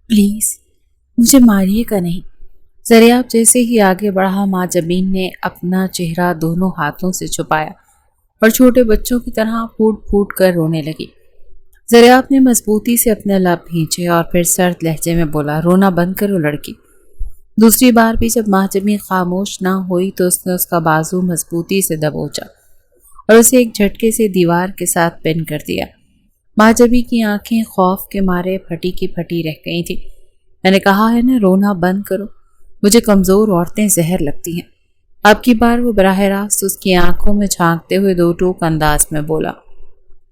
Please مجھے ماریے گا نہیں۔ زریاب جیسے ہی آگے بڑھا، ماں جبین نے اپنا چہرہ دونوں ہاتھوں سے چھپایا اور چھوٹے بچوں کی طرح پھوٹ پھوٹ کر رونے لگی۔ زریاب نے مضبوطی سے اپنے لب کھینچے اور پھر سرد لہجے میں بولا، رونا بند کرو لڑکی۔ دوسری بار بھی جب ماں جبین خاموش نہ ہوئی تو اس نے اس کا بازو مضبوطی سے دبوچا اور اسے ایک جھٹکے سے دیوار کے ساتھ پن کر دیا۔ ماں جبی کی آنکھیں خوف کے مارے پھٹی کی پھٹی رہ گئی تھیں۔ میں نے کہا ہے نا رونا بند کرو، مجھے کمزور عورتیں زہر لگتی ہیں۔ اب کی بار وہ براہ راست اس کی آنکھوں میں جھانکتے ہوئے دو ٹوک انداز میں بولا،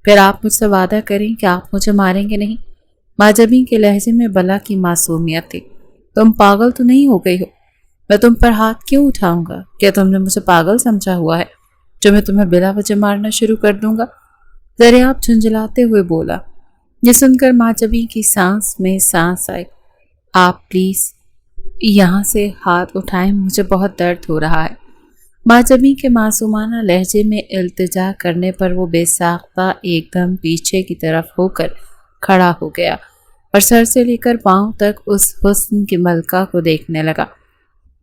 پھر آپ مجھ سے وعدہ کریں کہ آپ مجھے ماریں گے نہیں؟ ماں جبی کے لہجے میں بلا کی معصومیت تھی۔ تم پاگل تو نہیں ہو گئی ہو؟ میں تم پر ہاتھ کیوں اٹھاؤں گا؟ کیا تم نے مجھے پاگل سمجھا ہوا ہے جو میں تمہیں بلا وجہ مارنا شروع کر دوں گا؟ زریاب جھنجھلاتے ہوئے بولا۔ یہ سن کر ماں جبی کی سانس میں سانس آئی۔ آپ پلیز یہاں سے ہاتھ اٹھائیں، مجھے بہت درد ہو رہا ہے۔ ماں جبی کے معصومانہ لہجے میں التجا کرنے پر وہ بے ساختہ ایک دم پیچھے کی طرف ہو کر کھڑا ہو گیا اور سر سے لے کر پاؤں تک اس حسن کی ملکہ کو دیکھنے لگا۔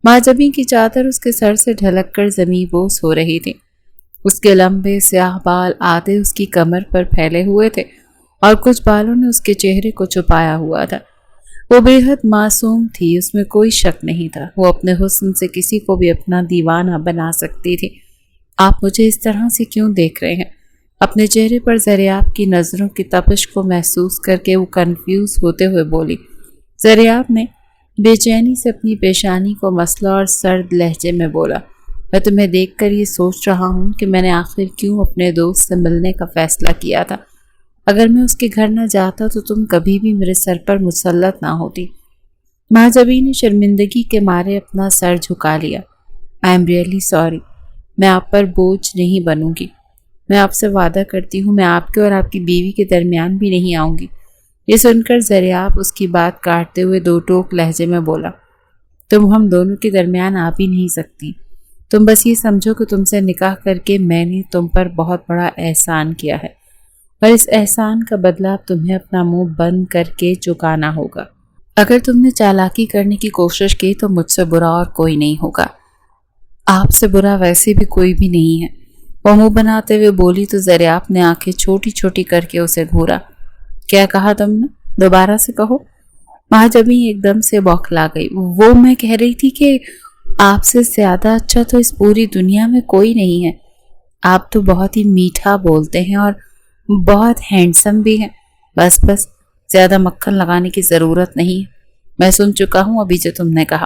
ماں جبی کی چادر اس کے سر سے ڈھلک کر زمیں بوس ہو رہی تھی۔ اس کے لمبے سیاہ بال آدھے اس کی کمر پر پھیلے ہوئے تھے اور کچھ بالوں نے اس کے چہرے کو چھپایا ہوا تھا۔ وہ بے حد معصوم تھی، اس میں کوئی شک نہیں تھا۔ وہ اپنے حسن سے کسی کو بھی اپنا دیوانہ بنا سکتی تھی۔ آپ مجھے اس طرح سے کیوں دیکھ رہے ہیں؟ اپنے چہرے پر زریاب کی نظروں کی تپش کو محسوس کر کے وہ کنفیوز ہوتے ہوئے بولی۔ زریاب نے بے چینی سے اپنی پیشانی کو مسلا اور سرد لہجے میں بولا، میں تمہیں دیکھ کر یہ سوچ رہا ہوں کہ میں نے آخر کیوں اپنے دوست سے ملنے کا فیصلہ کیا تھا۔ اگر میں اس کے گھر نہ جاتا تو تم کبھی بھی میرے سر پر مسلط نہ ہوتی۔ ماں جبی نے شرمندگی کے مارے اپنا سر جھکا لیا۔ آئی ایم ریئلی سوری، میں آپ پر بوجھ نہیں بنوں گی۔ میں آپ سے وعدہ کرتی ہوں میں آپ کے اور آپ کی بیوی کے درمیان بھی نہیں آؤں گی۔ یہ سن کر زریاب اس کی بات کاٹتے ہوئے دو ٹوک لہجے میں بولا، تم ہم دونوں کے درمیان آ بھی نہیں سکتی۔ تم بس یہ سمجھو کہ تم سے نکاح کر کے میں نے تم پر بہت بڑا احسان کیا ہے اور اس احسان کا بدلہ تمہیں اپنا منہ بند کر کے چکانا ہوگا۔ اگر تم نے چالاکی کرنے کی کوشش کی تو مجھ سے برا اور کوئی نہیں ہوگا۔ آپ سے برا ویسے بھی کوئی بھی نہیں ہے۔ وہ منہ بناتے ہوئے بولی تو زریاب نے آنکھیں چھوٹی چھوٹی کر کے اسے گھورا۔ کیا کہا تم نے؟ دوبارہ سے کہو۔ ماں جبی ایک دم سے بوکھلا گئی۔ وہ میں کہہ رہی تھی کہ آپ سے زیادہ اچھا تو اس پوری دنیا میں کوئی نہیں ہے۔ آپ تو بہت ہی میٹھا بولتے ہیں اور بہت ہینڈسم بھی ہیں۔ بس زیادہ مکھن لگانے کی ضرورت نہیں ہے۔ میں سن چکا ہوں ابھی جو تم نے کہا۔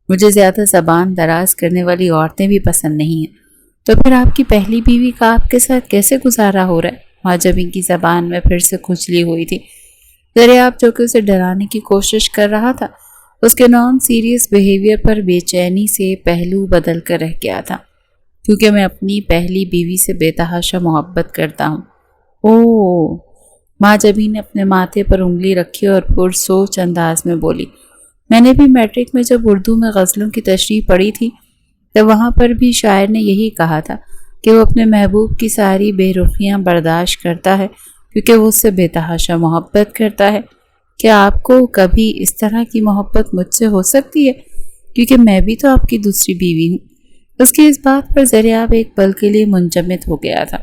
مجھے زیادہ زبان دراز کرنے والی عورتیں بھی پسند نہیں ہیں۔ تو پھر آپ کی پہلی بیوی کا آپ کے ساتھ کیسے گزارا ہو رہا ہے؟ ماں جبی کی زبان میں پھر سے کھجلی ہوئی تھی۔ زریاب جو کہ اسے ڈرانے کی کوشش کر رہا تھا، اس کے نان سیریس بیہیویئر پر بے چینی سے پہلو بدل کر رہ گیا تھا۔ کیونکہ میں اپنی پہلی بیوی سے بے تحاشا محبت کرتا ہوں۔ اوہ! ماں جبی نے اپنے ماتھے پر انگلی رکھی اور پرسوچ انداز میں بولی، میں نے بھی میٹرک میں جب اردو میں غزلوں کی تشریح پڑھی تھی تو وہاں پر بھی شاعر نے یہی کہا تھا کہ وہ اپنے محبوب کی ساری بے رخیاں برداشت کرتا ہے کیونکہ وہ اس سے بے تحاشا محبت کرتا ہے۔ کیا آپ کو کبھی اس طرح کی محبت مجھ سے ہو سکتی ہے؟ کیونکہ میں بھی تو آپ کی دوسری بیوی ہوں۔ اس کی اس بات پر زریاب ایک پل کے لیے منجمد ہو گیا تھا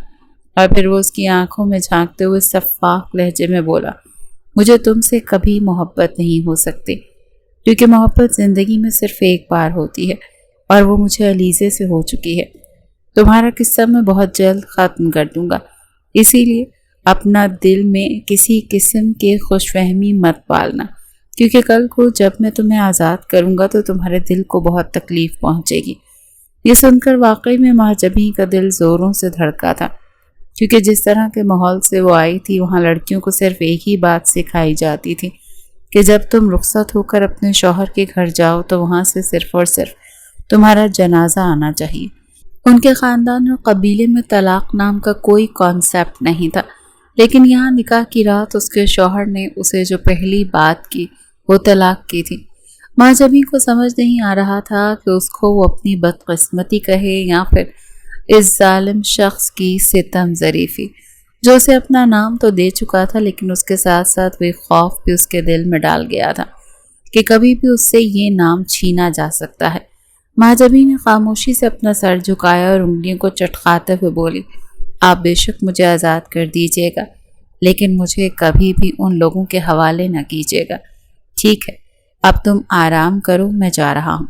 اور پھر وہ اس کی آنکھوں میں جھانکتے ہوئے شفاف لہجے میں بولا، مجھے تم سے کبھی محبت نہیں ہو سکتی کیونکہ محبت زندگی میں صرف ایک بار ہوتی ہے اور وہ مجھے علیزے سے ہو چکی ہے۔ تمہارا قصہ میں بہت جلد ختم کر دوں گا، اسی لیے اپنا دل میں کسی قسم کے خوش فہمی مت پالنا، کیونکہ کل کو جب میں تمہیں آزاد کروں گا تو تمہارے دل کو بہت تکلیف پہنچے گی۔ یہ سن کر واقعی میں ماں جبی کا دل زوروں سے دھڑکا تھا، کیونکہ جس طرح کے ماحول سے وہ آئی تھی وہاں لڑکیوں کو صرف ایک ہی بات سکھائی جاتی تھی کہ جب تم رخصت ہو کر اپنے شوہر کے گھر جاؤ تو وہاں سے صرف اور صرف تمہارا جنازہ آنا چاہیے۔ ان کے خاندان اور قبیلے میں طلاق نام کا کوئی کانسیپٹ نہیں تھا، لیکن یہاں نکاح کی رات اس کے شوہر نے اسے جو پہلی بات کی وہ طلاق کی تھی۔ ماں جبی کو سمجھ نہیں آ رہا تھا کہ اس کو وہ اپنی بدقسمتی کہے یا پھر اس ظالم شخص کی ستم ظریفی جو اسے اپنا نام تو دے چکا تھا، لیکن اس کے ساتھ ساتھ وہ خوف بھی اس کے دل میں ڈال گیا تھا کہ کبھی بھی اس سے یہ نام چھینا جا سکتا ہے۔ مہاجبین نے خاموشی سے اپنا سر جھکایا اور انگلیوں کو چٹکاتے ہوئے بولی، آپ بے شک مجھے آزاد کر دیجیے گا، لیکن مجھے کبھی بھی ان لوگوں کے حوالے نہ کیجیے گا۔ ٹھیک ہے، اب تم آرام کرو، میں جا رہا ہوں۔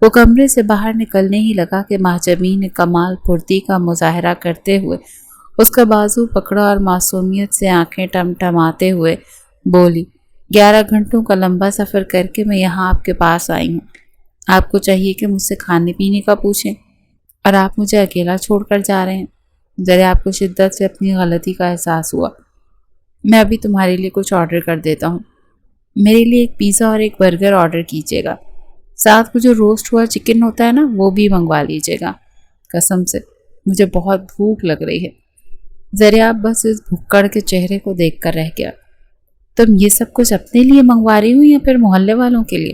وہ کمرے سے باہر نکلنے ہی لگا کہ مہاجبین نے کمال پھرتی کا مظاہرہ کرتے ہوئے اس کا بازو پکڑا اور معصومیت سے آنکھیں ٹمٹماتے ہوئے بولی، 11 گھنٹوں کا لمبا سفر کر کے میں یہاں آپ کے پاس آئی ہوں۔ آپ کو چاہیے کہ مجھ سے کھانے پینے کا پوچھیں، اور آپ مجھے اکیلا چھوڑ کر جا رہے ہیں۔ ذرا آپ کو شدت سے اپنی غلطی کا احساس ہوا۔ میں ابھی تمہارے لیے کچھ آرڈر کر دیتا ہوں۔ میرے لیے ایک پیزا اور ایک برگر آرڈر کیجیے گا، ساتھ وہ جو روسٹ ہوا چکن ہوتا ہے نا، وہ بھی منگوا لیجیے گا۔ قسم سے مجھے بہت بھوک لگ رہی ہے۔ ذریعہ بس اس بھکڑ کے چہرے کو دیکھ کر رہ گیا۔ تم یہ سب کچھ اپنے لیے منگوا رہی ہو یا پھر محلے والوں کے لیے؟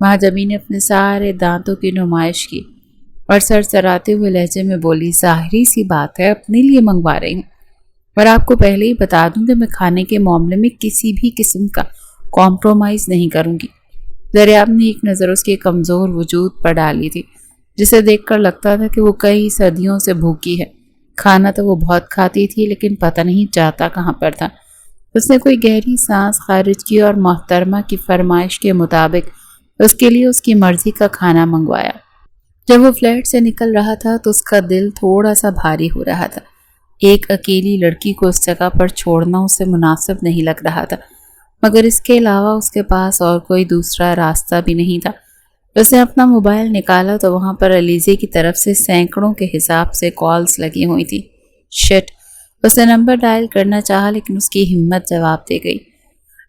مہاجبی نے اپنے سارے دانتوں کی نمائش کی اور سر سراتے ہوئے لہجے میں بولی، ظاہری سی بات ہے اپنے لیے منگوا رہی ہوں، اور آپ کو پہلے ہی بتا دوں کہ میں کھانے کے معاملے میں کسی بھی قسم کا کمپرومائز نہیں کروں گی۔ ذریعہ نے ایک نظر اس کے کمزور وجود پر ڈالی تھی، جسے دیکھ کر لگتا تھا کہ وہ کئی صدیوں سے بھوکی ہے۔ کھانا تو وہ بہت کھاتی تھی، لیکن پتہ نہیں جاتا کہاں پر تھا۔ اس نے کوئی گہری سانس خارج کی اور محترمہ کی فرمائش کے مطابق اس کے لیے اس کی مرضی کا کھانا منگوایا۔ جب وہ فلیٹ سے نکل رہا تھا تو اس کا دل تھوڑا سا بھاری ہو رہا تھا۔ ایک اکیلی لڑکی کو اس جگہ پر چھوڑنا اسے مناسب نہیں لگ رہا تھا، مگر اس کے علاوہ اس کے پاس اور کوئی دوسرا راستہ بھی نہیں تھا۔ اس نے اپنا موبائل نکالا تو وہاں پر علیزے کی طرف سے سینکڑوں کے حساب سے کالز لگی ہوئی تھی۔ شٹ! اس نے نمبر ڈائل کرنا چاہا، لیکن اس کی ہمت جواب دے گئی۔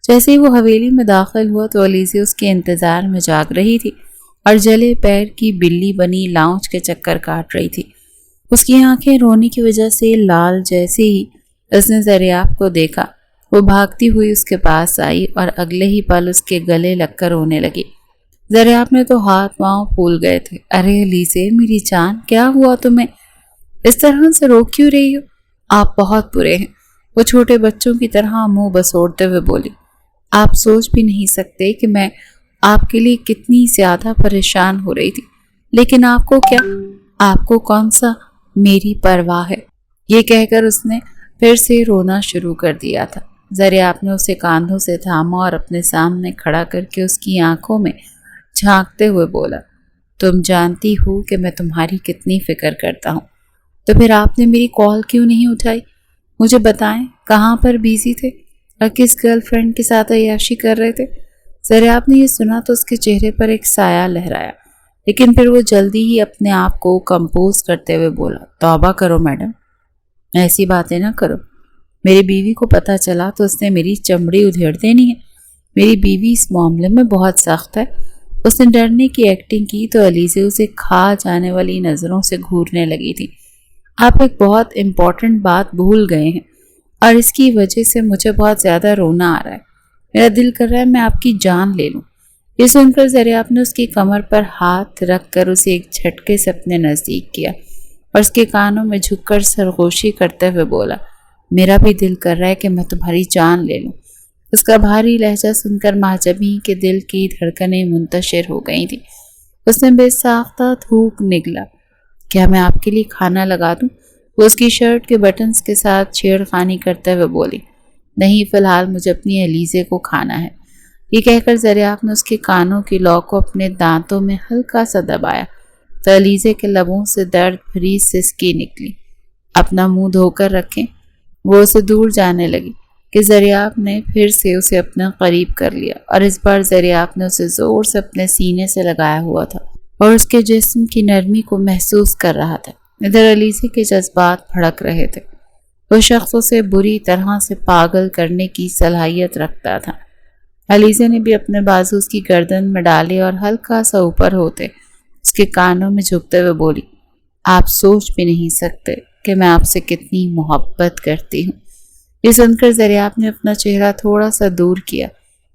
جیسے ہی وہ حویلی میں داخل ہوا تو علیزے اس کے انتظار میں جاگ رہی تھی اور جلے پیر کی بلی بنی لاؤنج کے چکر کاٹ رہی تھی۔ اس کی آنکھیں رونے کی وجہ سے لال جیسے ہی اس نے ذریعہ کو دیکھا، وہ بھاگتی ہوئی اس کے پاس آئی اور اگلے ہی پل اس کے گلے لگ کر رونے لگی۔ ذریعہ نے تو ہاتھ پاؤں پھول گئے تھے۔ ارے علیزے میری جان، کیا ہوا تمہیں؟ اس طرح سے رو کیوں رہی ہو؟ آپ بہت برے ہیں، وہ چھوٹے بچوں کی طرح منہ بسوڑتے ہوئے بولی۔ آپ سوچ بھی نہیں سکتے کہ میں آپ کے لیے کتنی زیادہ پریشان ہو رہی تھی، لیکن آپ کو کیا، آپ کو کون سا میری پرواہ ہے؟ یہ کہہ کر اس نے پھر سے رونا شروع کر دیا تھا۔ ذریعہ نے اسے کاندھوں سے تھاما اور اپنے سامنے کھڑا کر کے اس کی آنکھوں میں جھانکتے ہوئے بولا، تم جانتی ہو کہ میں تمہاری کتنی فکر کرتا ہوں، تو پھر آپ نے میری کال کیوں نہیں اٹھائی؟ مجھے بتائیں کہاں پر بیزی تھے اور کس گرل فرینڈ کے ساتھ عیاشی کر رہے تھے؟ ذریعہ نے یہ سنا تو اس کے چہرے پر ایک سایہ لہرایا، لیکن پھر وہ جلدی ہی اپنے آپ کو کمپوز کرتے ہوئے بولا، توبہ کرو میڈم، ایسی باتیں نہ کرو۔ میری بیوی کو پتہ چلا تو اس نے میری چمڑی ادھیڑ دینی ہے۔ میری بیوی اس معاملے میں بہت سخت ہے۔ اس نے ڈرنے کی ایکٹنگ کی تو علیزے اسے کھا جانے والی نظروں سے گھورنے لگی تھی۔ آپ ایک بہت امپورٹنٹ بات بھول گئے ہیں، اور اس کی وجہ سے مجھے بہت زیادہ رونا آ رہا ہے۔ میرا دل کر رہا ہے میں آپ کی جان لے لوں۔ یہ سن کر ذریعہ نے اس کی کمر پر ہاتھ رکھ کر اسے ایک جھٹکے سے اپنے نزدیک کیا اور اس کے کانوں میں جھک کر سرگوشی کرتے ہوئے بولا، میرا بھی دل کر رہا ہے کہ میں تمہاری جان لے لوں۔ اس کا بھاری لہجہ سن کر مہاجبی کے دل کی دھڑکنیں منتشر ہو گئی تھی۔ اس نے بے ساختہ تھوک نگلا، کیا میں آپ کے لیے کھانا لگا دوں؟ وہ اس کی شرٹ کے بٹنز کے ساتھ چھیڑ خانی کرتے ہوئے بولی، نہیں، فی الحال مجھے اپنی علیزے کو کھانا ہے۔ یہ کہہ کر ذریعہ نے اس کے کانوں کی لو کو اپنے دانتوں میں ہلکا سا دبایا تو علیزے کے لبوں سے درد بھری سسکی نکلی۔ اپنا منہ دھو کر رکھیں۔ وہ اسے دور جانے لگی کہ ذریعہ نے پھر سے اسے اپنا قریب کر لیا، اور اس بار ذریعہ نے اسے زور سے اپنے سینے سے لگایا ہوا تھا اور اس کے جسم کی نرمی کو محسوس کر رہا تھا۔ ادھر علیزے کے جذبات بھڑک رہے تھے۔ وہ شخص اسے بری طرح سے پاگل کرنے کی صلاحیت رکھتا تھا۔ علیزے نے بھی اپنے بازو اس کی گردن میں ڈالے اور ہلکا سا اوپر ہوتے اس کے کانوں میں جھکتے ہوئے بولی، آپ سوچ بھی نہیں سکتے کہ میں آپ سے کتنی محبت کرتی ہوں۔ یہ سن کر ذریعہ نے اپنا چہرہ تھوڑا سا دور کیا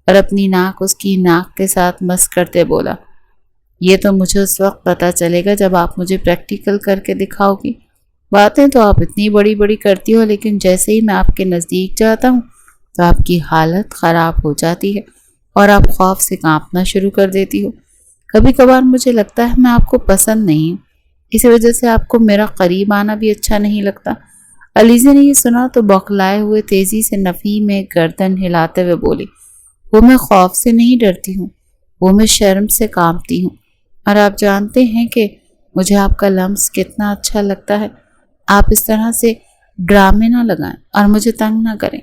اور اپنی ناک اس کی ناک کے ساتھ مس کرتے بولا، یہ تو مجھے اس وقت پتہ چلے گا جب آپ مجھے پریکٹیکل کر کے دکھاؤ گی۔ باتیں تو آپ اتنی بڑی بڑی کرتی ہو، لیکن جیسے ہی میں آپ کے نزدیک جاتا ہوں تو آپ کی حالت خراب ہو جاتی ہے اور آپ خوف سے کانپنا شروع کر دیتی ہو۔ کبھی کبھار مجھے لگتا ہے میں آپ کو پسند نہیں ہوں، اسی وجہ سے آپ کو میرا قریب آنا بھی اچھا نہیں لگتا۔ علیزے نے یہ سنا تو بوکھلائے ہوئے تیزی سے نفی میں گردن ہلاتے ہوئے بولی، وہ میں خوف سے نہیں ڈرتی ہوں، وہ میں شرم سے کانپتی ہوں، اور آپ جانتے ہیں کہ مجھے آپ کا لمس کتنا اچھا لگتا ہے۔ آپ اس طرح سے ڈرامے نہ لگائیں اور مجھے تنگ نہ کریں۔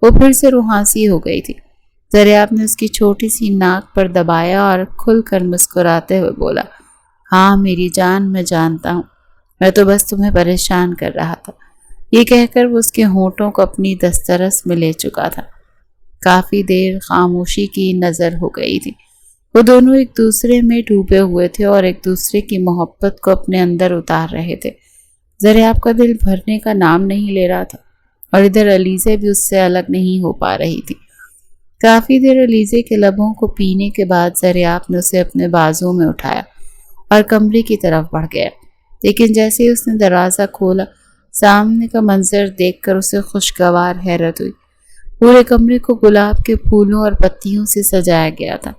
وہ پھر سے روحانسی ہو گئی تھی۔ دریاب نے اس کی چھوٹی سی ناک پر دبایا اور کھل کر مسکراتے ہوئے بولا، ہاں میری جان، میں جانتا ہوں، میں تو بس تمہیں پریشان کر رہا تھا۔ یہ کہہ کر وہ اس کے ہونٹوں کو اپنی دسترس میں لے چکا تھا۔ کافی دیر خاموشی کی نظر ہو گئی تھی۔ وہ دونوں ایک دوسرے میں ڈوبے ہوئے تھے اور ایک دوسرے کی محبت کو اپنے اندر اتار رہے تھے۔ دریاب کا دل بھرنے کا نام نہیں لے رہا تھا اور ادھر علیزے بھی اس سے الگ نہیں ہو پا رہی تھی۔ کافی دیر علیزے کے لبوں کو پینے کے بعد دریاب نے اسے اپنے بازو میں اٹھایا اور کمرے کی طرف بڑھ گیا، لیکن جیسے ہی اس نے دروازہ کھولا، سامنے کا منظر دیکھ کر اسے خوشگوار حیرت ہوئی۔ پورے کمرے کو گلاب کے پھولوں اور پتیوں سے سجایا گیا تھا۔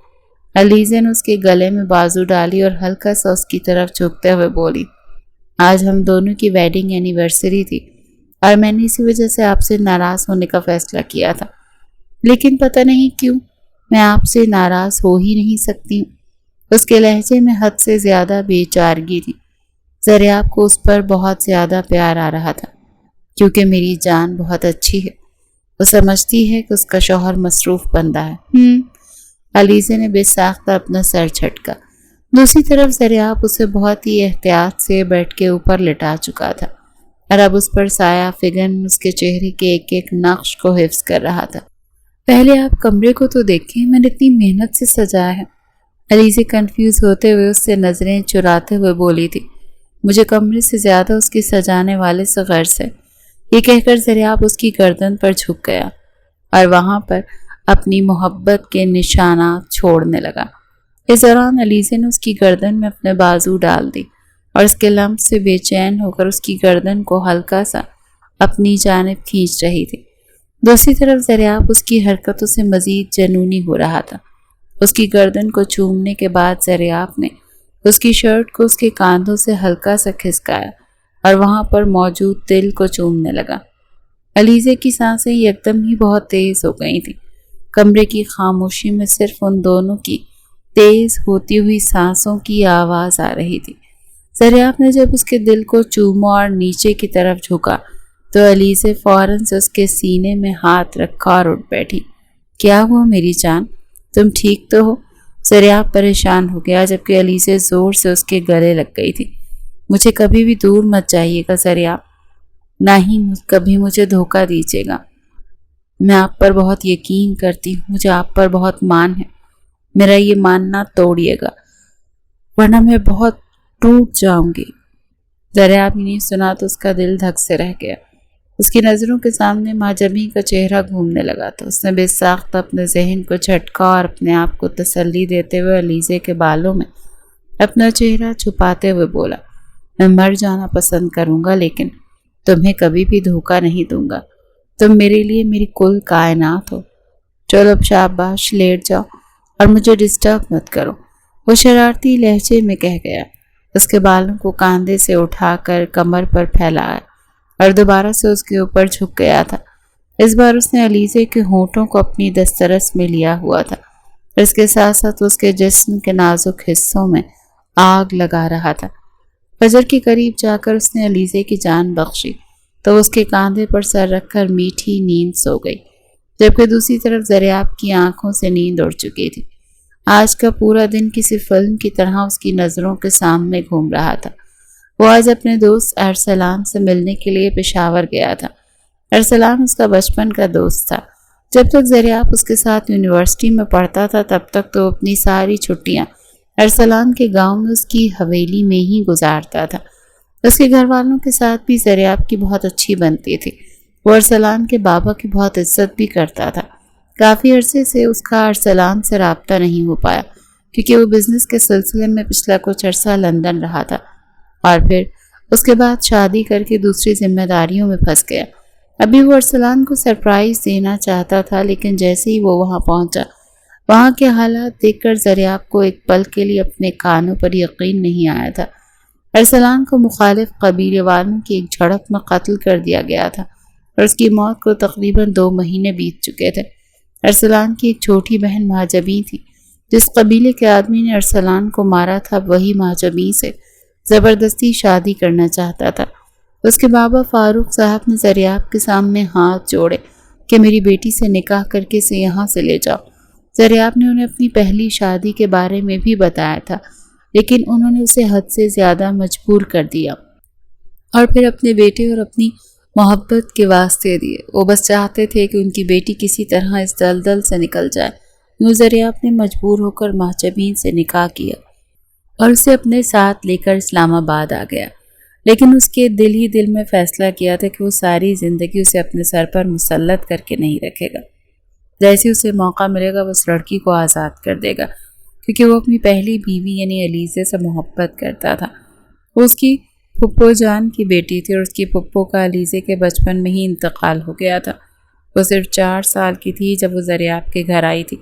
علیزے نے اس کے گلے میں بازو ڈالی اور ہلکا سا اس کی طرف جھکتے ہوئے بولی، آج ہم دونوں کی ویڈنگ اینیورسری تھی اور میں نے اسی وجہ سے آپ سے ناراض ہونے کا فیصلہ کیا تھا، لیکن پتہ نہیں کیوں میں آپ سے ناراض ہو ہی نہیں سکتی ہوں۔ اس کے لہجے میں حد سے زیادہ بے چارگی تھی۔ دریاب کو اس پر بہت زیادہ پیار آ رہا تھا، کیونکہ میری جان بہت اچھی ہے۔ وہ سمجھتی ہے کہ اس کا شوہر مصروف بندہ ہے۔ علیزے نے بے ساختہ اپنا سر جھٹکا۔ دوسری طرف دریاب اسے بہت ہی احتیاط سے بیڈ کے اوپر لٹا چکا تھا اور اب اس پر سایہ فگن اس کے چہرے کے ایک ایک نقش کو حفظ کر رہا تھا۔ پہلے آپ کمرے کو تو دیکھیں، میں نے اتنی محنت سے سجایا ہے۔ علیزے کنفیوز ہوتے ہوئے اس سے نظریں چراتے ہوئے بولی تھی، مجھے کمرے سے زیادہ اس کی سجانے والے سے غرض ہے۔ یہ کہہ کر دریاب اس کی گردن پر جھک گیا اور وہاں پر اپنی محبت کے نشانات چھوڑنے لگا۔ اس دوران علیزے نے اس کی گردن میں اپنے بازو ڈال دی اور اس کے لمس سے بے چین ہو کر اس کی گردن کو ہلکا سا اپنی جانب کھینچ رہی تھی۔ دوسری طرف دریاب اس کی حرکتوں سے مزید جنونی ہو رہا تھا۔ اس کی گردن کو چومنے کے بعد دریاب نے اس کی شرٹ کو اس کے کاندھوں سے ہلکا سا کھسکایا اور وہاں پر موجود دل کو چومنے لگا۔ علیزے کی سانسیں یکدم ہی بہت تیز ہو گئی تھیں۔ کمرے کی خاموشی میں صرف ان دونوں کی تیز ہوتی ہوئی سانسوں کی آواز آ رہی تھی۔ دریاب نے جب اس کے دل کو چوما اور نیچے کی طرف جھکا تو علیزے فوراً سے اس کے سینے میں ہاتھ رکھا اور اٹھ بیٹھی۔ کیا ہوا میری جان، تم ٹھیک تو ہو؟ دریاب پریشان ہو گیا، جبکہ علیزے زور سے اس کے گلے لگ گئی تھی۔ مجھے کبھی بھی دور مت جائیے گا دریاب، نہ ہی کبھی مجھے دھوکہ دیجیے گا۔ میں آپ پر بہت یقین کرتی ہوں، مجھے آپ پر بہت مان ہے۔ میرا یہ ماننا توڑیے گا ورنہ میں بہت ٹوٹ جاؤں گی۔ دریاب نے سنا تو اس کا دل دھک سے رہ گیا۔ اس کی نظروں کے سامنے ماں جمی کا چہرہ گھومنے لگا تھا۔ اس نے بے ساختہ اپنے ذہن کو جھٹکا اور اپنے آپ کو تسلی دیتے ہوئے علیزے کے بالوں میں اپنا چہرہ چھپاتے ہوئے بولا، میں مر جانا پسند کروں گا لیکن تمہیں کبھی بھی دھوکہ نہیں دوں گا۔ تم میرے لیے میری کل کائنات ہو۔ چلو اب شاباش، لیٹ جاؤ اور مجھے ڈسٹرب مت کرو، وہ شرارتی لہجے میں کہہ گیا۔ اس کے بالوں کو کاندھے سے اٹھا کر کمر پر پھیلایا اور دوبارہ سے اس کے اوپر جھک گیا تھا۔ اس بار اس نے علیزے کے ہونٹوں کو اپنی دسترس میں لیا ہوا تھا اور اس کے ساتھ ساتھ اس کے جسم کے نازک حصوں میں آگ لگا رہا تھا۔ فجر کے قریب جا کر اس نے علیزے کی جان بخشی تو اس کے کاندھے پر سر رکھ کر میٹھی نیند سو گئی، جبکہ دوسری طرف دریاب کی آنکھوں سے نیند اڑ چکی تھی۔ آج کا پورا دن کسی فلم کی طرح اس کی نظروں کے سامنے گھوم رہا تھا۔ وہ آج اپنے دوست ارسلان سے ملنے کے لیے پشاور گیا تھا۔ ارسلان اس کا بچپن کا دوست تھا۔ جب تک دریاب اس کے ساتھ یونیورسٹی میں پڑھتا تھا تب تک تو اپنی ساری چھٹیاں ارسلان کے گاؤں میں اس کی حویلی میں ہی گزارتا تھا۔ اس کے گھر والوں کے ساتھ بھی دریاب کی بہت اچھی بنتی تھی۔ وہ ارسلان کے بابا کی بہت عزت بھی کرتا تھا۔ کافی عرصے سے اس کا ارسلان سے رابطہ نہیں ہو پایا کیونکہ وہ بزنس کے سلسلے میں پچھلا کچھ عرصہ لندن رہا تھا اور پھر اس کے بعد شادی کر کے دوسری ذمہ داریوں میں پھنس گیا۔ ابھی وہ ارسلان کو سرپرائز دینا چاہتا تھا، لیکن جیسے ہی وہ وہاں پہنچا، وہاں کے حالات دیکھ کر زریاب کو ایک پل کے لیے اپنے کانوں پر یقین نہیں آیا تھا۔ ارسلان کو مخالف قبیلے والوں کی ایک جھڑپ میں قتل کر دیا گیا تھا اور اس کی موت کو تقریباً 2 مہینے بیت چکے تھے۔ ارسلان کی ایک چھوٹی بہن مہاجبیں تھی۔ جس قبیلے کے آدمی نے ارسلان کو مارا تھا، وہی مہاجبیں سے زبردستی شادی کرنا چاہتا تھا۔ اس کے بابا فاروق صاحب نے زریاب کے سامنے ہاتھ جوڑے کہ میری بیٹی سے نکاح کر کے اسے یہاں سے لے جاؤ۔ زریاب نے انہیں اپنی پہلی شادی کے بارے میں بھی بتایا تھا، لیکن انہوں نے اسے حد سے زیادہ مجبور کر دیا اور پھر اپنے بیٹے اور اپنی محبت کے واسطے دیے۔ وہ بس چاہتے تھے کہ ان کی بیٹی کسی طرح اس دلدل سے نکل جائے۔ یوں زریاب نے مجبور ہو کر مہاجبین سے نکاح کیا اور اسے اپنے ساتھ لے کر اسلام آباد آ گیا، لیکن اس کے دل ہی دل میں فیصلہ کیا تھا کہ وہ ساری زندگی اسے اپنے سر پر مسلط کر کے نہیں رکھے گا۔ جیسے اسے موقع ملے گا وہ اس لڑکی کو آزاد کر دے گا، کیونکہ وہ اپنی پہلی بیوی یعنی علیزے سے محبت کرتا تھا۔ وہ اس کی پھپھو جان کی بیٹی تھی اور اس کی پھپھو کا علیزے کے بچپن میں ہی انتقال ہو گیا تھا۔ وہ صرف 4 سال کی تھی جب وہ زریاب کے گھر آئی تھی۔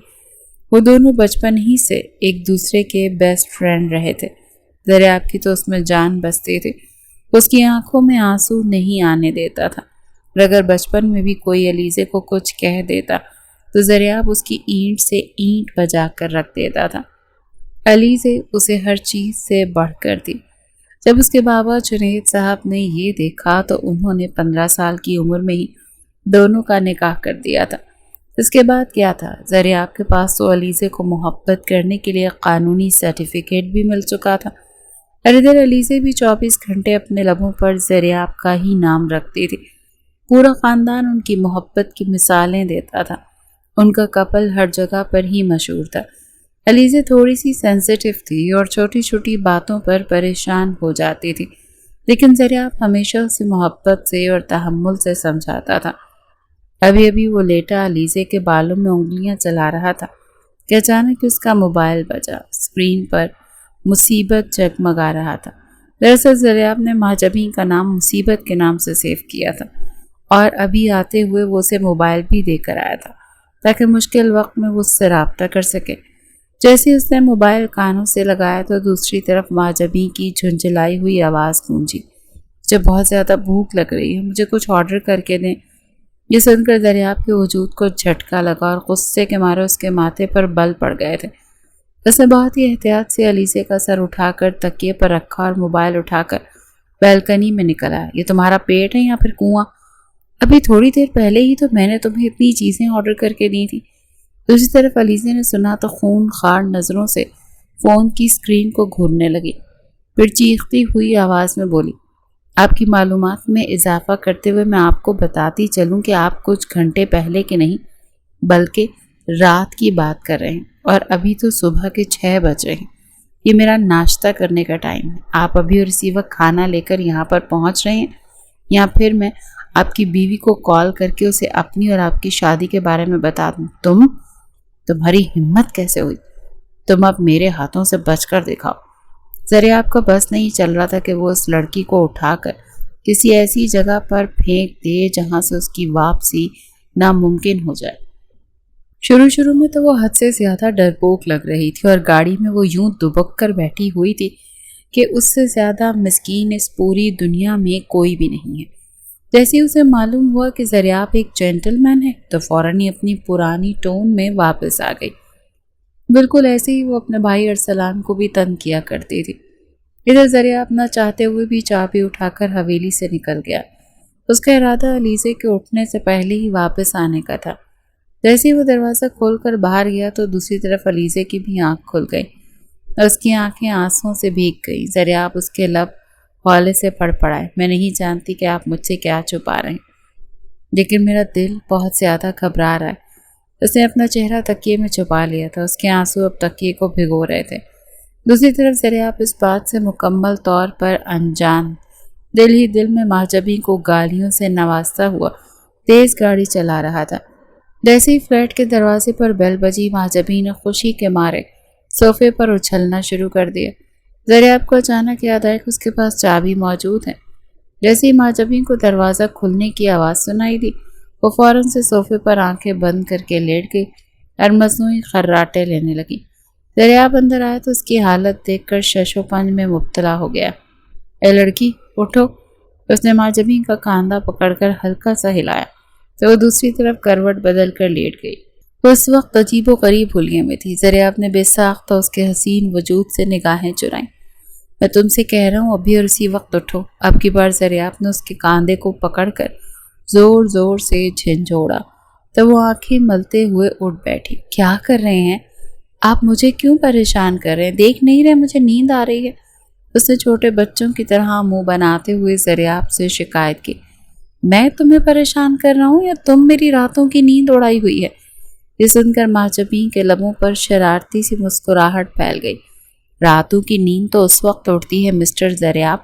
وہ دونوں بچپن ہی سے ایک دوسرے کے بیسٹ فرینڈ رہے تھے۔ زریاب کی تو اس میں جان بستی تھی۔ اس کی آنکھوں میں آنسو نہیں آنے دیتا تھا، اور اگر بچپن میں بھی کوئی علیزے کو کچھ کہہ دیتا تو زریاب اس کی اینٹ سے اینٹ بجا کر رکھ دیتا تھا۔ علیزے اسے ہر چیز سے بڑھ کر تھی۔ جب اس کے بابا جنید صاحب نے یہ دیکھا تو انہوں نے 15 سال کی عمر میں ہی دونوں کا نکاح کر دیا تھا۔ اس کے بعد کیا تھا، زریاب کے پاس تو علیزے کو محبت کرنے کے لیے قانونی سرٹیفکیٹ بھی مل چکا تھا، اور ادھر علیزے بھی 24 گھنٹے اپنے لبوں پر زریاب کا ہی نام رکھتی تھی۔ پورا خاندان ان کی محبت کی مثالیں دیتا تھا۔ ان کا کپل ہر جگہ پر ہی مشہور تھا۔ علیزے تھوڑی سی سینسیٹیو تھی اور چھوٹی چھوٹی باتوں پر پریشان ہو جاتی تھی، لیکن زریاب ہمیشہ اسے محبت سے اور تحمل سے سمجھاتا تھا۔ ابھی ابھی وہ لیٹا علیزے کے بالوں میں انگلیاں چلا رہا تھا کہ اچانک اس کا موبائل بجا۔ اسکرین پر مصیبت جگمگا رہا تھا۔ دراصل زریاب نے مہاجبین کا نام مصیبت کے نام سے سیو کیا تھا اور ابھی آتے ہوئے وہ اسے موبائل بھی دے کر آیا تھا تاکہ مشکل وقت میں وہ اس سے رابطہ کر سکے۔ جیسے اس نے موبائل کانوں سے لگایا تو دوسری طرف مہاجبین کی جھنجھلائی ہوئی آواز گونجی، مجھے بہت زیادہ بھوک لگ رہی ہے، مجھے کچھ آرڈر کر کے دیں۔ یہ سن کر زریاب کے وجود کو جھٹکا لگا اور غصے کے مارے اس کے ماتھے پر بل پڑ گئے تھے۔ اس نے بہت ہی احتیاط سے علیزے کا سر اٹھا کر تکیے پر رکھا اور موبائل اٹھا کر بیلکنی میں نکل آیا۔ یہ تمہارا پیٹ ہے یا پھر کنواں؟ ابھی تھوڑی دیر پہلے ہی تو میں نے تمہیں اتنی چیزیں آرڈر کر کے دی تھی۔ دوسری طرف علیزے نے سنا تو خون خار نظروں سے فون کی اسکرین کو گھورنے لگی، پھر چیختی ہوئی آواز میں بولی، آپ کی معلومات میں اضافہ کرتے ہوئے میں آپ کو بتاتی چلوں کہ آپ کچھ گھنٹے پہلے کے نہیں بلکہ رات کی بات کر رہے ہیں، اور ابھی تو صبح کے 6 بج رہے ہیں۔ یہ میرا ناشتہ کرنے کا ٹائم ہے۔ آپ ابھی اور اسی وقت کھانا لے کر یہاں پر پہنچ رہے ہیں، یا پھر میں آپ کی بیوی کو کال کر کے اسے اپنی اور آپ کی شادی کے بارے میں بتا دوں۔ تمہاری ہمت کیسے ہوئی؟ تم اب میرے ہاتھوں سے بچ کر دکھاؤ۔ زریاب کا بس نہیں چل رہا تھا کہ وہ اس لڑکی کو اٹھا کر کسی ایسی جگہ پر پھینک دے جہاں سے اس کی واپسی ناممکن ہو جائے۔ شروع میں تو وہ حد سے زیادہ ڈرپوک لگ رہی تھی اور گاڑی میں وہ یوں دبک کر بیٹھی ہوئی تھی کہ اس سے زیادہ مسکین اس پوری دنیا میں کوئی بھی نہیں ہے۔ جیسے اسے معلوم ہوا کہ زریاب ایک جینٹل مین ہے تو فوراً ہی اپنی پرانی ٹون میں واپس آ گئی۔ بالکل ایسے ہی وہ اپنے بھائی ارسلان کو بھی تنگ کیا کرتی تھی۔ ادھر زریاب نہ چاہتے ہوئے بھی چابی اٹھا کر حویلی سے نکل گیا۔ اس کا ارادہ علیزے کے اٹھنے سے پہلے ہی واپس آنے کا تھا۔ جیسے ہی وہ دروازہ کھول کر باہر گیا تو دوسری طرف علیزے کی بھی آنکھ کھل گئی اور اس کی آنکھیں آنسوؤں سے بھیگ گئی۔ زریاب اس کے لب ہولے سے پڑ پڑائے، میں نہیں جانتی کہ آپ مجھ سے کیا چھپا رہے ہیں، لیکن میرا دل بہت زیادہ گھبرا رہا ہے۔ اس نے اپنا چہرہ تکیے میں چھپا لیا تھا، اس کے آنسو اب تکیے کو بھگو رہے تھے۔ دوسری طرف زریاب اس بات سے مکمل طور پر انجان دل ہی دل میں مہاجبین کو گالیوں سے نوازتا ہوا تیز گاڑی چلا رہا تھا۔ جیسے ہی فلیٹ کے دروازے پر بیل بجی، مہاجبین نے خوشی کے مارے صوفے پر اچھلنا شروع کر دیا۔ ذریعہ کو اچانک یاد آیا کہ اس کے پاس چابی موجود ہے۔ جیسے ہی ماجبین کو دروازہ کھلنے کی آواز سنائی دی، وہ فوراً سے صوفے پر آنکھیں بند کر کے لیٹ گئی اور مصنوعی خراٹے لینے لگی۔ دریاب اندر آیا تو اس کی حالت دیکھ کر شش و پنج میں مبتلا ہو گیا۔ اے لڑکی اٹھو! اس نے ماجبین کا کاندھا پکڑ کر ہلکا سا ہلایا تو وہ دوسری طرف کروٹ بدل کر لیٹ گئی۔ وہ اس وقت عجیب و غریب حلیے میں تھی۔ دریاب نے بے ساختہ اس کے حسین وجود سے نگاہیں چرائیں۔ میں تم سے کہہ رہا ہوں ابھی اور اسی وقت اٹھو۔ اب کی بار دریاب نے اس کے کاندھے کو پکڑ کر زور زور سے جھنجھوڑا تو وہ آنکھیں ملتے ہوئے اٹھ بیٹھی۔ کیا کر رہے ہیں آپ؟ مجھے کیوں پریشان کر رہے ہیں؟ دیکھ نہیں رہے مجھے نیند آ رہی ہے؟ اس نے چھوٹے بچوں کی طرح منہ بناتے ہوئے دریاب سے شکایت کی۔ میں تمہیں پریشان کر رہا ہوں یا تم میری راتوں کی نیند اڑائی ہوئی ہے؟ یہ سن کر ماجبین کے لبوں پر شرارتی سی مسکراہٹ پھیل گئی۔ راتوں کی نیند تو اس وقت اڑتی ہے مسٹر دریاب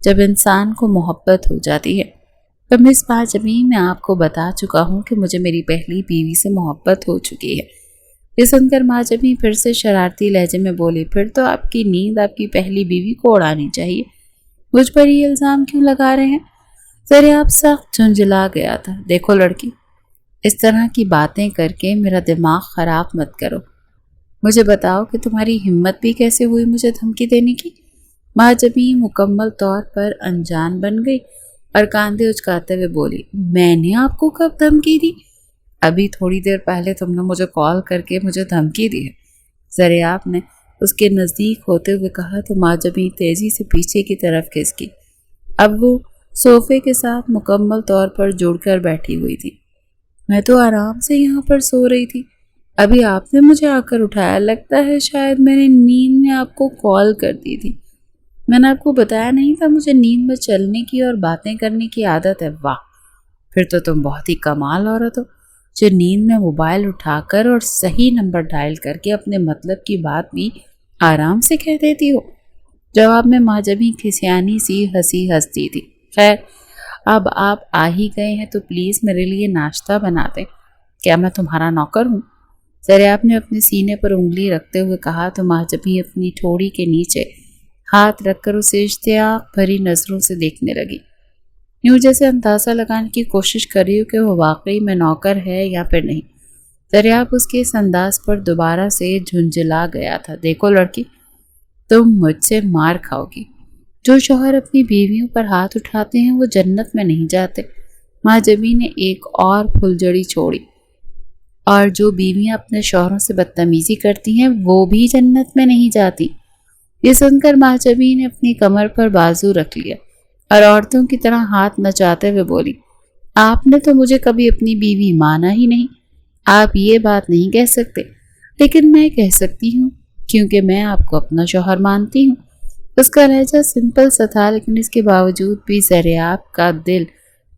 جب انسان کو محبت ہو جاتی ہے۔ تو مس ماجبین میں آپ کو بتا چکا ہوں کہ مجھے میری پہلی بیوی سے محبت ہو چکی ہے۔ یہ سن کر ماجبین پھر سے شرارتی لہجے میں بولی، پھر تو آپ کی نیند آپ کی پہلی بیوی کو اڑانی چاہیے، مجھ پر یہ الزام کیوں لگا رہے ہیں؟ دریاب سخت جھنجھلا گیا تھا۔ دیکھو لڑکی، اس طرح کی باتیں کر کے میرا دماغ خراب مت کرو۔ مجھے بتاؤ کہ تمہاری ہمت بھی کیسے ہوئی مجھے دھمکی دینے کی؟ ماجبین مکمل طور پر انجان بن گئی اور کاندھے اچکاتے ہوئے بولی، میں نے آپ کو کب دھمکی دی؟ ابھی تھوڑی دیر پہلے تم نے مجھے کال کر کے مجھے دھمکی دی ہے، دریاب نے اس کے نزدیک ہوتے ہوئے کہا تو ماجبین تیزی سے پیچھے کی طرف کھسکی۔ اب وہ صوفے کے ساتھ مکمل طور پر جڑ کر بیٹھی ہوئی تھی۔ میں تو آرام سے یہاں پر سو رہی تھی، ابھی آپ نے مجھے آ کر اٹھایا۔ لگتا ہے شاید میں نے نیند میں آپ کو کال کر دی تھی۔ میں نے آپ کو بتایا نہیں تھا مجھے نیند میں چلنے کی اور باتیں کرنے کی عادت ہے؟ واہ، پھر تو تم بہت ہی کمال عورت ہو جو نیند میں موبائل اٹھا کر اور صحیح نمبر ڈائل کر کے اپنے مطلب کی بات بھی آرام سے کہہ دیتی ہو۔ جواب میں ماجبین کھسیانی سی ہنسی ہنستی تھی۔ خیر اب آپ آ ہی گئے ہیں تو پلیز میرے لیے ناشتہ بنا دیں۔ کیا میں تمہارا نوکر ہوں؟ دریاب نے اپنے سینے پر انگلی رکھتے ہوئے کہا تو ماجبین اپنی ٹھوڑی کے نیچے ہاتھ رکھ کر اسے اشتیاق بھری نظروں سے دیکھنے لگی، یوں جیسے اندازہ لگانے کی کوشش کر رہی ہو کہ وہ واقعی میں نوکر ہے یا پھر نہیں۔ دریاب اس کے اس انداز پر دوبارہ سے جھنجھلا گیا تھا۔ دیکھو لڑکی، تم مجھ سے مار کھاؤ گی۔ جو شوہر اپنی بیویوں پر ہاتھ اٹھاتے ہیں وہ جنت میں نہیں جاتے۔ ماجبین نے ایک اور پھلجڑی چھوڑی، اور جو بیویاں اپنے شوہروں سے بدتمیزی کرتی ہیں وہ بھی جنت میں نہیں جاتی۔ یہ سن کر ماجبین نے اپنی کمر پر بازو رکھ لیا اور عورتوں کی طرح ہاتھ نچاتے ہوئے بولی، آپ نے تو مجھے کبھی اپنی بیوی مانا ہی نہیں۔ آپ یہ بات نہیں کہہ سکتے، لیکن میں کہہ سکتی ہوں کیونکہ میں آپ کو اپنا شوہر مانتی ہوں۔ اس کا لہجہ سمپل سا تھا لیکن اس کے باوجود بھی دریاب کا دل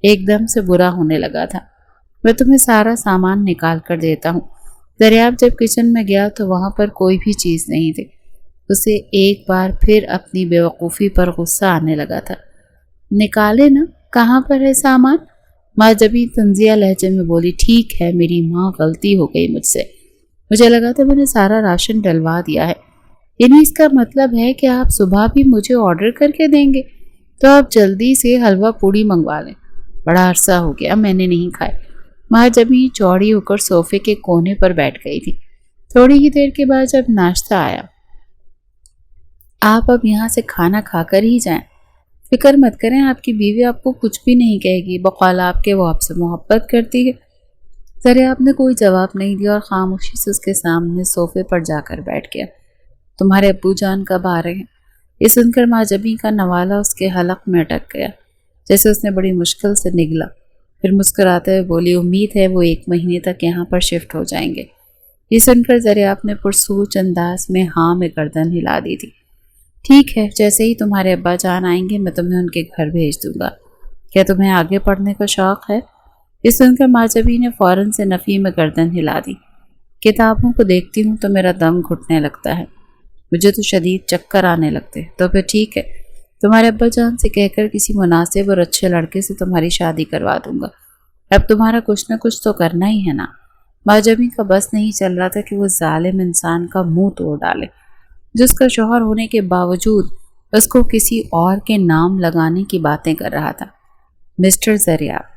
ایک دم سے برا ہونے لگا تھا۔ میں تمہیں سارا سامان نکال کر دیتا ہوں۔ دریاب جب کچن میں گیا تو وہاں پر کوئی بھی چیز نہیں تھی۔ اسے ایک بار پھر اپنی بے وقوفی پر غصہ آنے لگا تھا۔ نکالے نا، کہاں پر ہے سامان؟ ماجبین طنزیہ لہجے میں بولی، ٹھیک ہے میری ماں، غلطی ہو گئی مجھ سے، مجھے لگا تھا میں نے سارا راشن ڈلوا دیا ہے۔ یعنی اس کا مطلب ہے کہ آپ صبح بھی مجھے آرڈر کر کے دیں گے؟ تو آپ جلدی سے حلوہ پوڑی منگوا لیں، بڑا عرصہ ہو گیا میں نے نہیں کھائے۔ ماجبین چوڑی ہو کر صوفے کے کونے پر بیٹھ گئی تھی۔ تھوڑی ہی دیر کے بعد جب ناشتہ آیا، آپ اب یہاں سے کھانا کھا کر ہی جائیں، فکر مت کریں، آپ کی بیوی آپ کو کچھ بھی نہیں کہے گی، بقول آپ کے وہ آپ سے محبت کرتی ہے۔ دریاب نے کوئی جواب نہیں دیا اور خاموشی سے اس کے سامنے صوفے پر جا کر بیٹھ گیا۔ تمہارے ابو جان کب آ رہے ہیں؟ یہ سن کر ماجبین کا نوالا اس کے حلق میں اٹک گیا، جیسے اس نے بڑی مشکل سے نگلا۔ پھر مسکراتے ہوئے بولی، امید ہے وہ 1 مہینے تک یہاں پر شفٹ ہو جائیں گے۔ یہ سن کر دریاب نے پرسوچ انداز میں ہاں میں گردن ہلا دی تھی۔ ٹھیک ہے، جیسے ہی تمہارے ابا جان آئیں گے میں تمہیں ان کے گھر بھیج دوں گا۔ کیا تمہیں آگے پڑھنے کا شوق ہے؟ یہ سن کر ماجبین نے فوراً سے نفی میں گردن ہلا دی۔ کتابوں کو دیکھتی ہوں تو میرا دم گھٹنے لگتا ہے، مجھے تو شدید چکر آنے لگتے۔ تو پھر ٹھیک ہے، تمہارے ابا جان سے کہہ کر کسی مناسب اور اچھے لڑکے سے تمہاری شادی کروا دوں گا۔ اب تمہارا کچھ نہ کچھ تو کرنا ہی ہے نا۔ ماجبین کا بس نہیں چل رہا تھا کہ وہ ظالم انسان کا منہ توڑ ڈالے۔ جو اس کا شوہر ہونے کے باوجود اس کو کسی اور کے نام لگانے کی باتیں کر رہا تھا۔ مسٹر زریاب،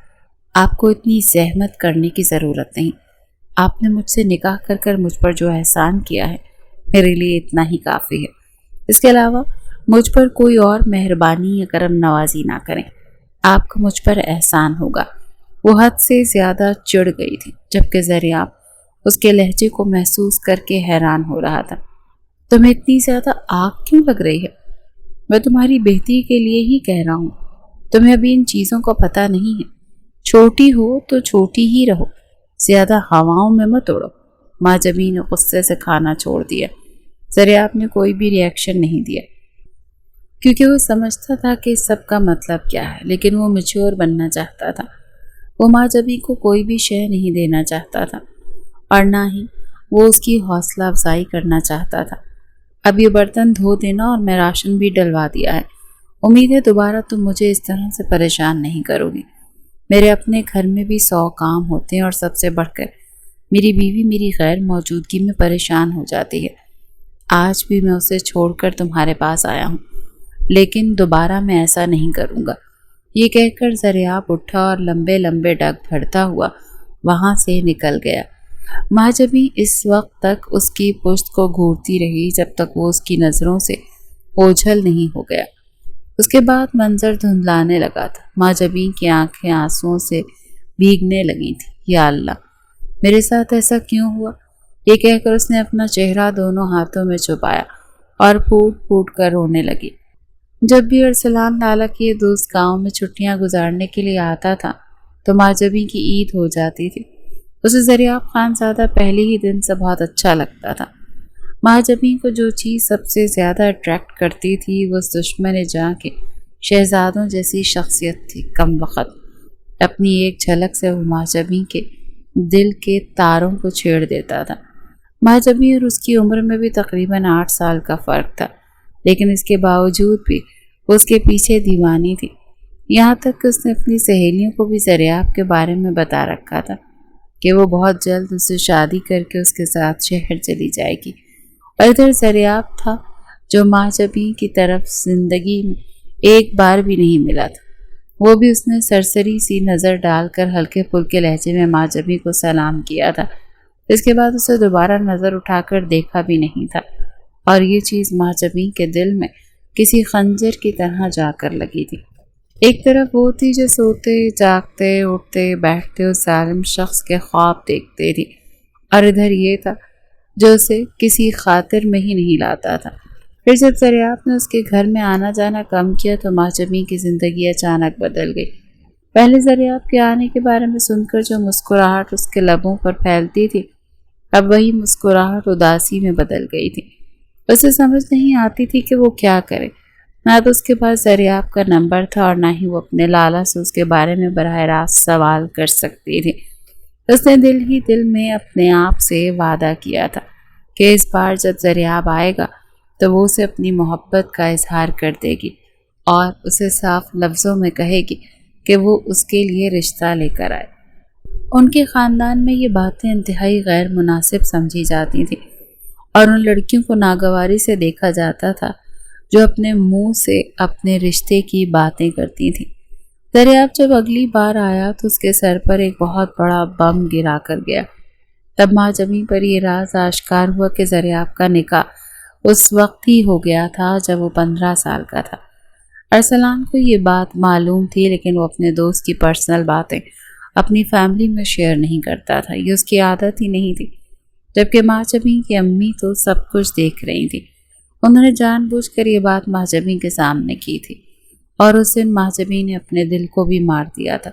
آپ کو اتنی زحمت کرنے کی ضرورت نہیں۔ آپ نے مجھ سے نکاح کر کر مجھ پر جو احسان کیا ہے میرے لیے اتنا ہی کافی ہے۔ اس کے علاوہ مجھ پر کوئی اور مہربانی یا کرم نوازی نہ کریں۔ آپ کا مجھ پر احسان ہوگا۔ وہ حد سے زیادہ چڑ گئی تھی، جبکہ زریاب اس کے لہجے کو محسوس کر کے حیران ہو رہا تھا۔ تمہیں اتنی زیادہ آگ کیوں لگ رہی ہے؟ میں تمہاری بہتری کے لیے ہی کہہ رہا ہوں۔ تمہیں ابھی ان چیزوں کا پتہ نہیں ہے۔ چھوٹی ہو تو چھوٹی ہی رہو، زیادہ ہواؤں میں مت اڑو۔ معجبی نے غصے سے کھانا چھوڑ دیا۔ زریاب نے کوئی بھی ری ایکشن نہیں دیا، کیونکہ وہ سمجھتا تھا کہ اس سب کا مطلب کیا ہے، لیکن وہ میچور بننا چاہتا تھا۔ وہ معجبی کو کوئی بھی شے نہیں دینا چاہتا تھا، اور نہ ہی وہ اس کی حوصلہ افزائی کرنا چاہتا تھا۔ اب یہ برتن دھو دینا اور میں راشن بھی ڈلوا دیا ہے۔ امید ہے دوبارہ تم مجھے اس طرح سے پریشان نہیں کرو گی۔ میرے اپنے گھر میں بھی 100 کام ہوتے ہیں، اور سب سے بڑھ کر میری بیوی میری غیر موجودگی میں پریشان ہو جاتی ہے۔ آج بھی میں اسے چھوڑ کر تمہارے پاس آیا ہوں، لیکن دوبارہ میں ایسا نہیں کروں گا۔ یہ کہہ کر زریاب اٹھا اور لمبے لمبے ڈگ بھرتا ہوا وہاں سے نکل گیا۔ معجبی اس وقت تک اس کی پشت کو گھورتی رہی جب تک وہ اس کی نظروں سے اوجھل نہیں ہو گیا۔ اس کے بعد منظر دھندلانے لگا تھا۔ معجبی کی آنکھیں آنسوؤں سے بھیگنے لگی تھیں۔ یا اللہ، میرے ساتھ ایسا کیوں ہوا؟ یہ کہہ کر اس نے اپنا چہرہ دونوں ہاتھوں میں چھپایا اور پھوٹ پھوٹ کر رونے لگی۔ جب بھی ارسلان لالا کی یہ دوست گاؤں میں چھٹیاں گزارنے کے لیے آتا تھا تو معجبی کی عید ہو جاتی تھی۔ اسے زریاب خان زادہ پہلے ہی دن سے بہت اچھا لگتا تھا۔ معجبی کو جو چیز سب سے زیادہ اٹریکٹ کرتی تھی وہ اس دشمن جاں کے شہزادوں جیسی شخصیت تھی۔ کم وقت اپنی ایک جھلک سے وہ معجبی کے دل کے تاروں کو چھیڑ دیتا تھا۔ معجبی اور اس کی عمر میں بھی تقریباً 8 سال کا فرق تھا، لیکن اس کے باوجود بھی وہ اس کے پیچھے دیوانی تھی۔ یہاں تک کہ اس نے اپنی سہیلیوں کو بھی زریاب کے بارے میں بتا رکھا تھا کہ وہ بہت جلد اس سے شادی کر کے اس کے ساتھ شہر چلی جائے گی۔ اور ادھر زریاب تھا جو معجبی کی طرف زندگی میں ایک بار بھی نہیں ملا تھا۔ وہ بھی اس نے سرسری سی نظر ڈال کر ہلکے پھلکے لہجے میں معجبی کو سلام کیا تھا۔ اس کے بعد اسے دوبارہ نظر اٹھا کر دیکھا بھی نہیں تھا، اور یہ چیز معجبی کے دل میں کسی خنجر کی طرح جا کر لگی تھی۔ ایک طرف وہ تھی جو سوتے جاگتے اٹھتے بیٹھتے اس ظالم شخص کے خواب دیکھتے تھی، اور ادھر یہ تھا جو اسے کسی خاطر میں ہی نہیں لاتا تھا۔ پھر جب زریاب نے اس کے گھر میں آنا جانا کم کیا تو معجبی کی زندگی اچانک بدل گئی۔ پہلے زریاب کے آنے کے بارے میں سن کر جو مسکراہٹ اس کے لبوں پر پھیلتی تھی، اب وہی مسکراہٹ اداسی میں بدل گئی تھی۔ اسے سمجھ نہیں آتی تھی کہ وہ کیا کرے۔ نہ تو اس کے پاس زریاب کا نمبر تھا اور نہ ہی وہ اپنے لالا سے اس کے بارے میں براہ راست سوال کر سکتی تھی۔ اس نے دل ہی دل میں اپنے آپ سے وعدہ کیا تھا کہ اس بار جب زریاب آئے گا تو وہ اسے اپنی محبت کا اظہار کر دے گی اور اسے صاف لفظوں میں کہے گی کہ وہ اس کے لیے رشتہ لے کر آئے۔ ان کے خاندان میں یہ باتیں انتہائی غیر مناسب سمجھی جاتی تھیں، اور ان لڑکیوں کو ناگواری سے دیکھا جاتا تھا جو اپنے منہ سے اپنے رشتے کی باتیں کرتی تھیں۔ زریاب جب اگلی بار آیا تو اس کے سر پر ایک بہت بڑا بم گرا کر گیا۔ تب معجبی پر یہ راز آشکار ہوا کہ زریاب کا نکاح اس وقت ہی ہو گیا تھا جب وہ 15 سال کا تھا۔ ارسلان کو یہ بات معلوم تھی، لیکن وہ اپنے دوست کی پرسنل باتیں اپنی فیملی میں شیئر نہیں کرتا تھا، یہ اس کی عادت ہی نہیں تھی۔ جبکہ معجبی کی امی تو سب کچھ دیکھ رہی تھی۔ انہوں نے جان بوجھ کر یہ بات معجبی کے سامنے کی تھی، اور اس دن معجبی نے اپنے دل کو بھی مار دیا تھا۔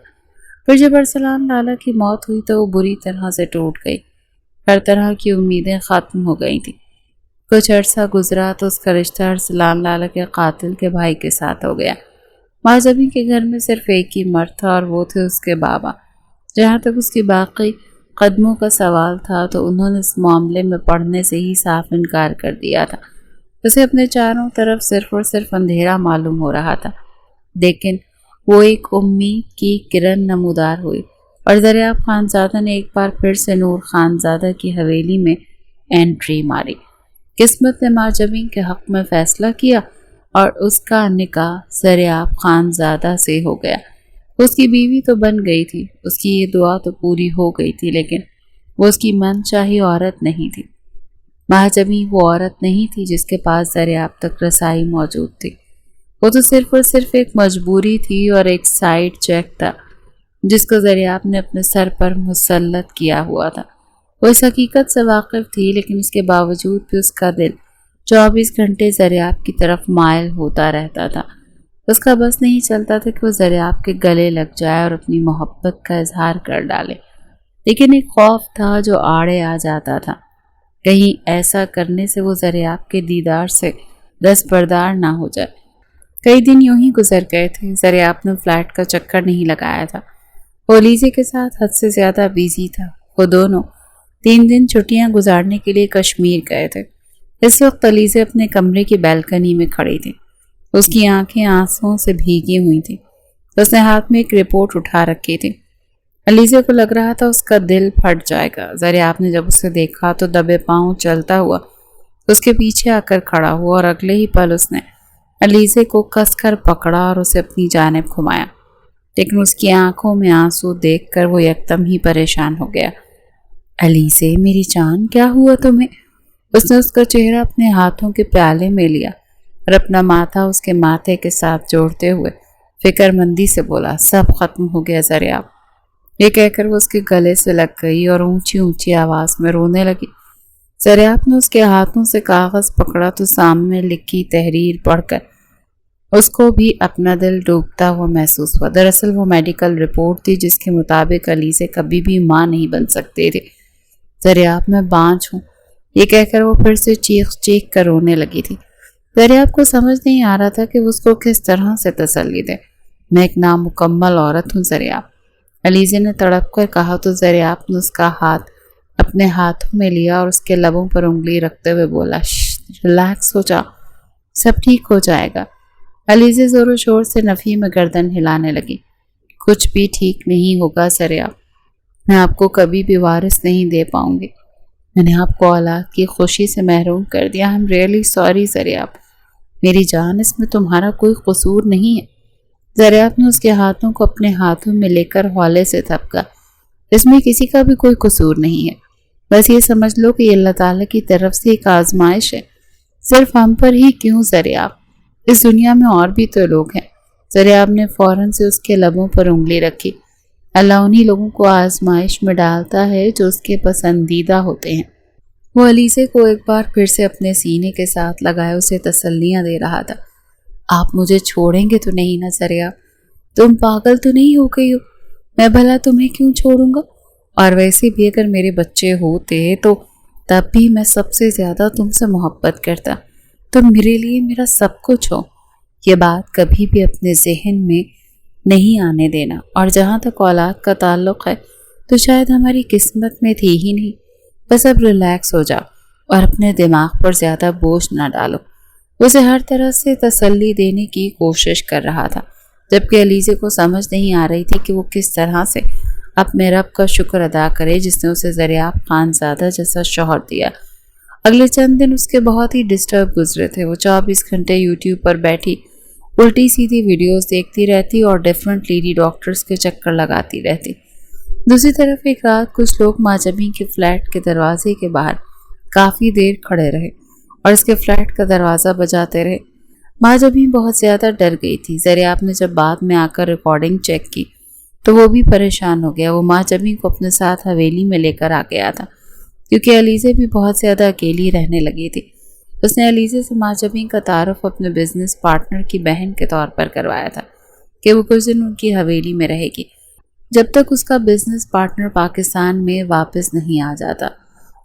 پھر جب ارسلان لالا کی موت ہوئی تو وہ بری طرح سے ٹوٹ گئی۔ ہر طرح کی امیدیں ختم ہو گئی تھیں۔ کچھ عرصہ گزرا تو اس کا رشتہ ارسلان لالا کے قاتل کے بھائی کے ساتھ ہو گیا۔ معجبی کے گھر میں صرف ایک ہی مرد تھا، اور وہ تھے اس کے بابا۔ جہاں تک اس کی باقی قدموں کا سوال تھا تو انہوں نے اس معاملے میں پڑھنے سے ہی صاف انکار کر دیا تھا۔ اسے اپنے چاروں طرف صرف اور صرف اندھیرا معلوم ہو رہا تھا، لیکن وہ ایک امید کی کرن نمودار ہوئی، اور زریاب خانزادہ نے ایک بار پھر سے نور خانزادہ کی حویلی میں انٹری ماری۔ قسمت نے ماجبین کے حق میں فیصلہ کیا اور اس کا نکاح زریاب خانزادہ سے ہو گیا۔ اس کی بیوی تو بن گئی تھی، اس کی یہ دعا تو پوری ہو گئی تھی، لیکن وہ اس کی من چاہی عورت نہیں تھی۔ ماجبین وہ عورت نہیں تھی جس کے پاس زریاب تک رسائی موجود تھی۔ وہ تو صرف اور صرف ایک مجبوری تھی اور ایک سائیڈ چیک تھا جس کو زریاب نے اپنے سر پر مسلط کیا ہوا تھا۔ وہ اس حقیقت سے واقف تھی، لیکن اس کے باوجود بھی اس کا دل 24 گھنٹے زریاب کی طرف مائل ہوتا رہتا تھا۔ اس کا بس نہیں چلتا تھا کہ وہ زریاب کے گلے لگ جائے اور اپنی محبت کا اظہار کر ڈالے، لیکن ایک خوف تھا جو آڑے آ جاتا تھا، کہیں ایسا کرنے سے وہ زریاب کے دیدار سے دستبردار نہ ہو جائے۔ کئی دن یوں ہی گزر گئے تھے۔ زریاب نے فلیٹ کا چکر نہیں لگایا تھا۔ وہ علیزے کے ساتھ حد سے زیادہ بیزی تھا۔ وہ دونوں 3 دن چھٹیاں گزارنے کے لیے کشمیر گئے تھے۔ اس وقت علیزے اپنے کمرے کی بیلکنی میں کھڑی تھی۔ اس کی آنکھیں آنسوؤں سے بھیگی ہوئی تھیں۔ اس نے ہاتھ میں ایک رپورٹ اٹھا رکھی تھی۔ علیزے کو لگ رہا تھا اس کا دل پھٹ جائے گا۔ زریاب نے جب اسے دیکھا تو دبے پاؤں چلتا ہوا اس کے پیچھے آ کر کھڑا ہوا اور اگلے ہی پل اس نے علیزے کو کس کر پکڑا اور اسے اپنی جانب گھمایا، لیکن اس کی آنکھوں میں آنسو دیکھ کر وہ یکدم ہی پریشان ہو گیا۔ علیزے میری جان، کیا ہوا تمہیں؟ اس نے اس کا چہرہ اپنے ہاتھوں کے پیالے میں لیا اور اپنا ماتھا اس کے ماتھے کے ساتھ جوڑتے ہوئے فکر مندی سے بولا، سب ختم ہو گیا زریاب۔ یہ کہہ کر وہ اس کے گلے سے لگ گئی اور اونچی اونچی آواز میں رونے لگی۔ زریاب نے اس کے ہاتھوں سے کاغذ پکڑا تو سامنے لکھی تحریر پڑھ کر اس کو بھی اپنا دل ڈوبتا ہوا محسوس ہوا۔ دراصل وہ میڈیکل رپورٹ تھی جس کے مطابق علیزے کبھی بھی ماں نہیں بن سکتے تھے۔ زریاب میں بانجھ ہوں، یہ کہہ کر وہ پھر سے چیخ چیخ کر رونے لگی تھی۔ زریاب کو سمجھ نہیں آ رہا تھا کہ وہ اس کو کس طرح سے تسلی دے۔ میں ایک نامکمل عورت ہوں زریاب، علیزے نے تڑپ کر کہا تو زریاب نے اس کا ہاتھ اپنے ہاتھوں میں لیا اور اس کے لبوں پر انگلی رکھتے ہوئے بولا، ریلیکس ہو جاؤ، سب ٹھیک ہو جائے گا۔ علیزے زور و شور سے نفی میں گردن ہلانے لگی۔ کچھ بھی ٹھیک نہیں ہوگا زریاب، میں آپ کو کبھی بھی وارث نہیں دے پاؤں گی۔ میں نے آپ کو اولاد کی خوشی سے محروم کر دیا۔ I'm really sorry زریاب، میری جان، اس میں تمہارا کوئی قصور نہیں ہے۔ زریاب نے اس کے ہاتھوں کو اپنے ہاتھوں میں لے کر ہولے سے تھپکا، اس میں کسی کا بھی کوئی قصور نہیں ہے، بس یہ سمجھ لو کہ یہ اللہ تعالیٰ کی طرف سے ایک آزمائش ہے۔ صرف ہم پر ہی کیوں زریاب، اس دنیا میں اور بھی تو لوگ ہیں۔ زریاب نے فوراً سے اس کے لبوں پر انگلی رکھی۔ اللہ انہی لوگوں کو آزمائش میں ڈالتا ہے جو اس کے پسندیدہ ہوتے ہیں۔ وہ علیزے کو ایک بار پھر سے اپنے سینے کے ساتھ لگائے اسے تسلیاں دے رہا تھا۔ آپ مجھے چھوڑیں گے تو نہیں نا زریاب؟ تم پاگل تو نہیں ہو گئی ہو؟ میں بھلا تمہیں کیوں چھوڑوں گا؟ اور ویسے بھی اگر میرے بچے ہوتے تو تب بھی میں سب سے زیادہ تم سے محبت کرتا۔ تم میرے لیے میرا سب کچھ ہو۔ یہ بات کبھی بھی اپنے ذہن میں نہیں آنے دینا، اور جہاں تک اولاد کا تعلق ہے تو شاید ہماری قسمت میں تھی ہی نہیں۔ بس اب ریلیکس ہو جاؤ اور اپنے دماغ پر زیادہ بوجھ نہ ڈالو۔ اسے ہر طرح سے تسلی دینے کی کوشش کر رہا تھا، جبکہ علیزے کو سمجھ نہیں آ رہی تھی کہ وہ کس طرح سے اپنے رب کا شکر ادا کرے جس نے اسے زریاب خانزادہ جیسا شوہر دیا۔ اگلے چند دن اس کے بہت ہی ڈسٹرب گزرے تھے۔ وہ 24 گھنٹے یوٹیوب پر بیٹھی الٹی سیدھی ویڈیوز دیکھتی رہتی اور ڈیفرنٹ لیڈی ڈاکٹرز کے چکر لگاتی رہتی۔ دوسری طرف ایک رات کچھ لوگ ماجبین کے فلیٹ کے دروازے کے باہر کافی دیر کھڑے رہے اور اس کے فلیٹ کا دروازہ بجاتے رہے۔ ماجبین بہت زیادہ ڈر گئی تھی۔ زریاب نے جب بعد میں آ کر ریکارڈنگ چیک کی تو وہ بھی پریشان ہو گیا۔ وہ ماجبین کو اپنے ساتھ حویلی میں لے کر آ گیا تھا کیونکہ علیزے بھی بہت زیادہ اکیلی رہنے لگی تھی۔ اس نے علیزے سے ماجبین کا تعارف اپنے بزنس پارٹنر کی بہن کے طور پر کروایا تھا کہ وہ کچھ دن ان کی حویلی میں رہے گی جب تک اس کا بزنس پارٹنر پاکستان میں واپس نہیں آ جاتا۔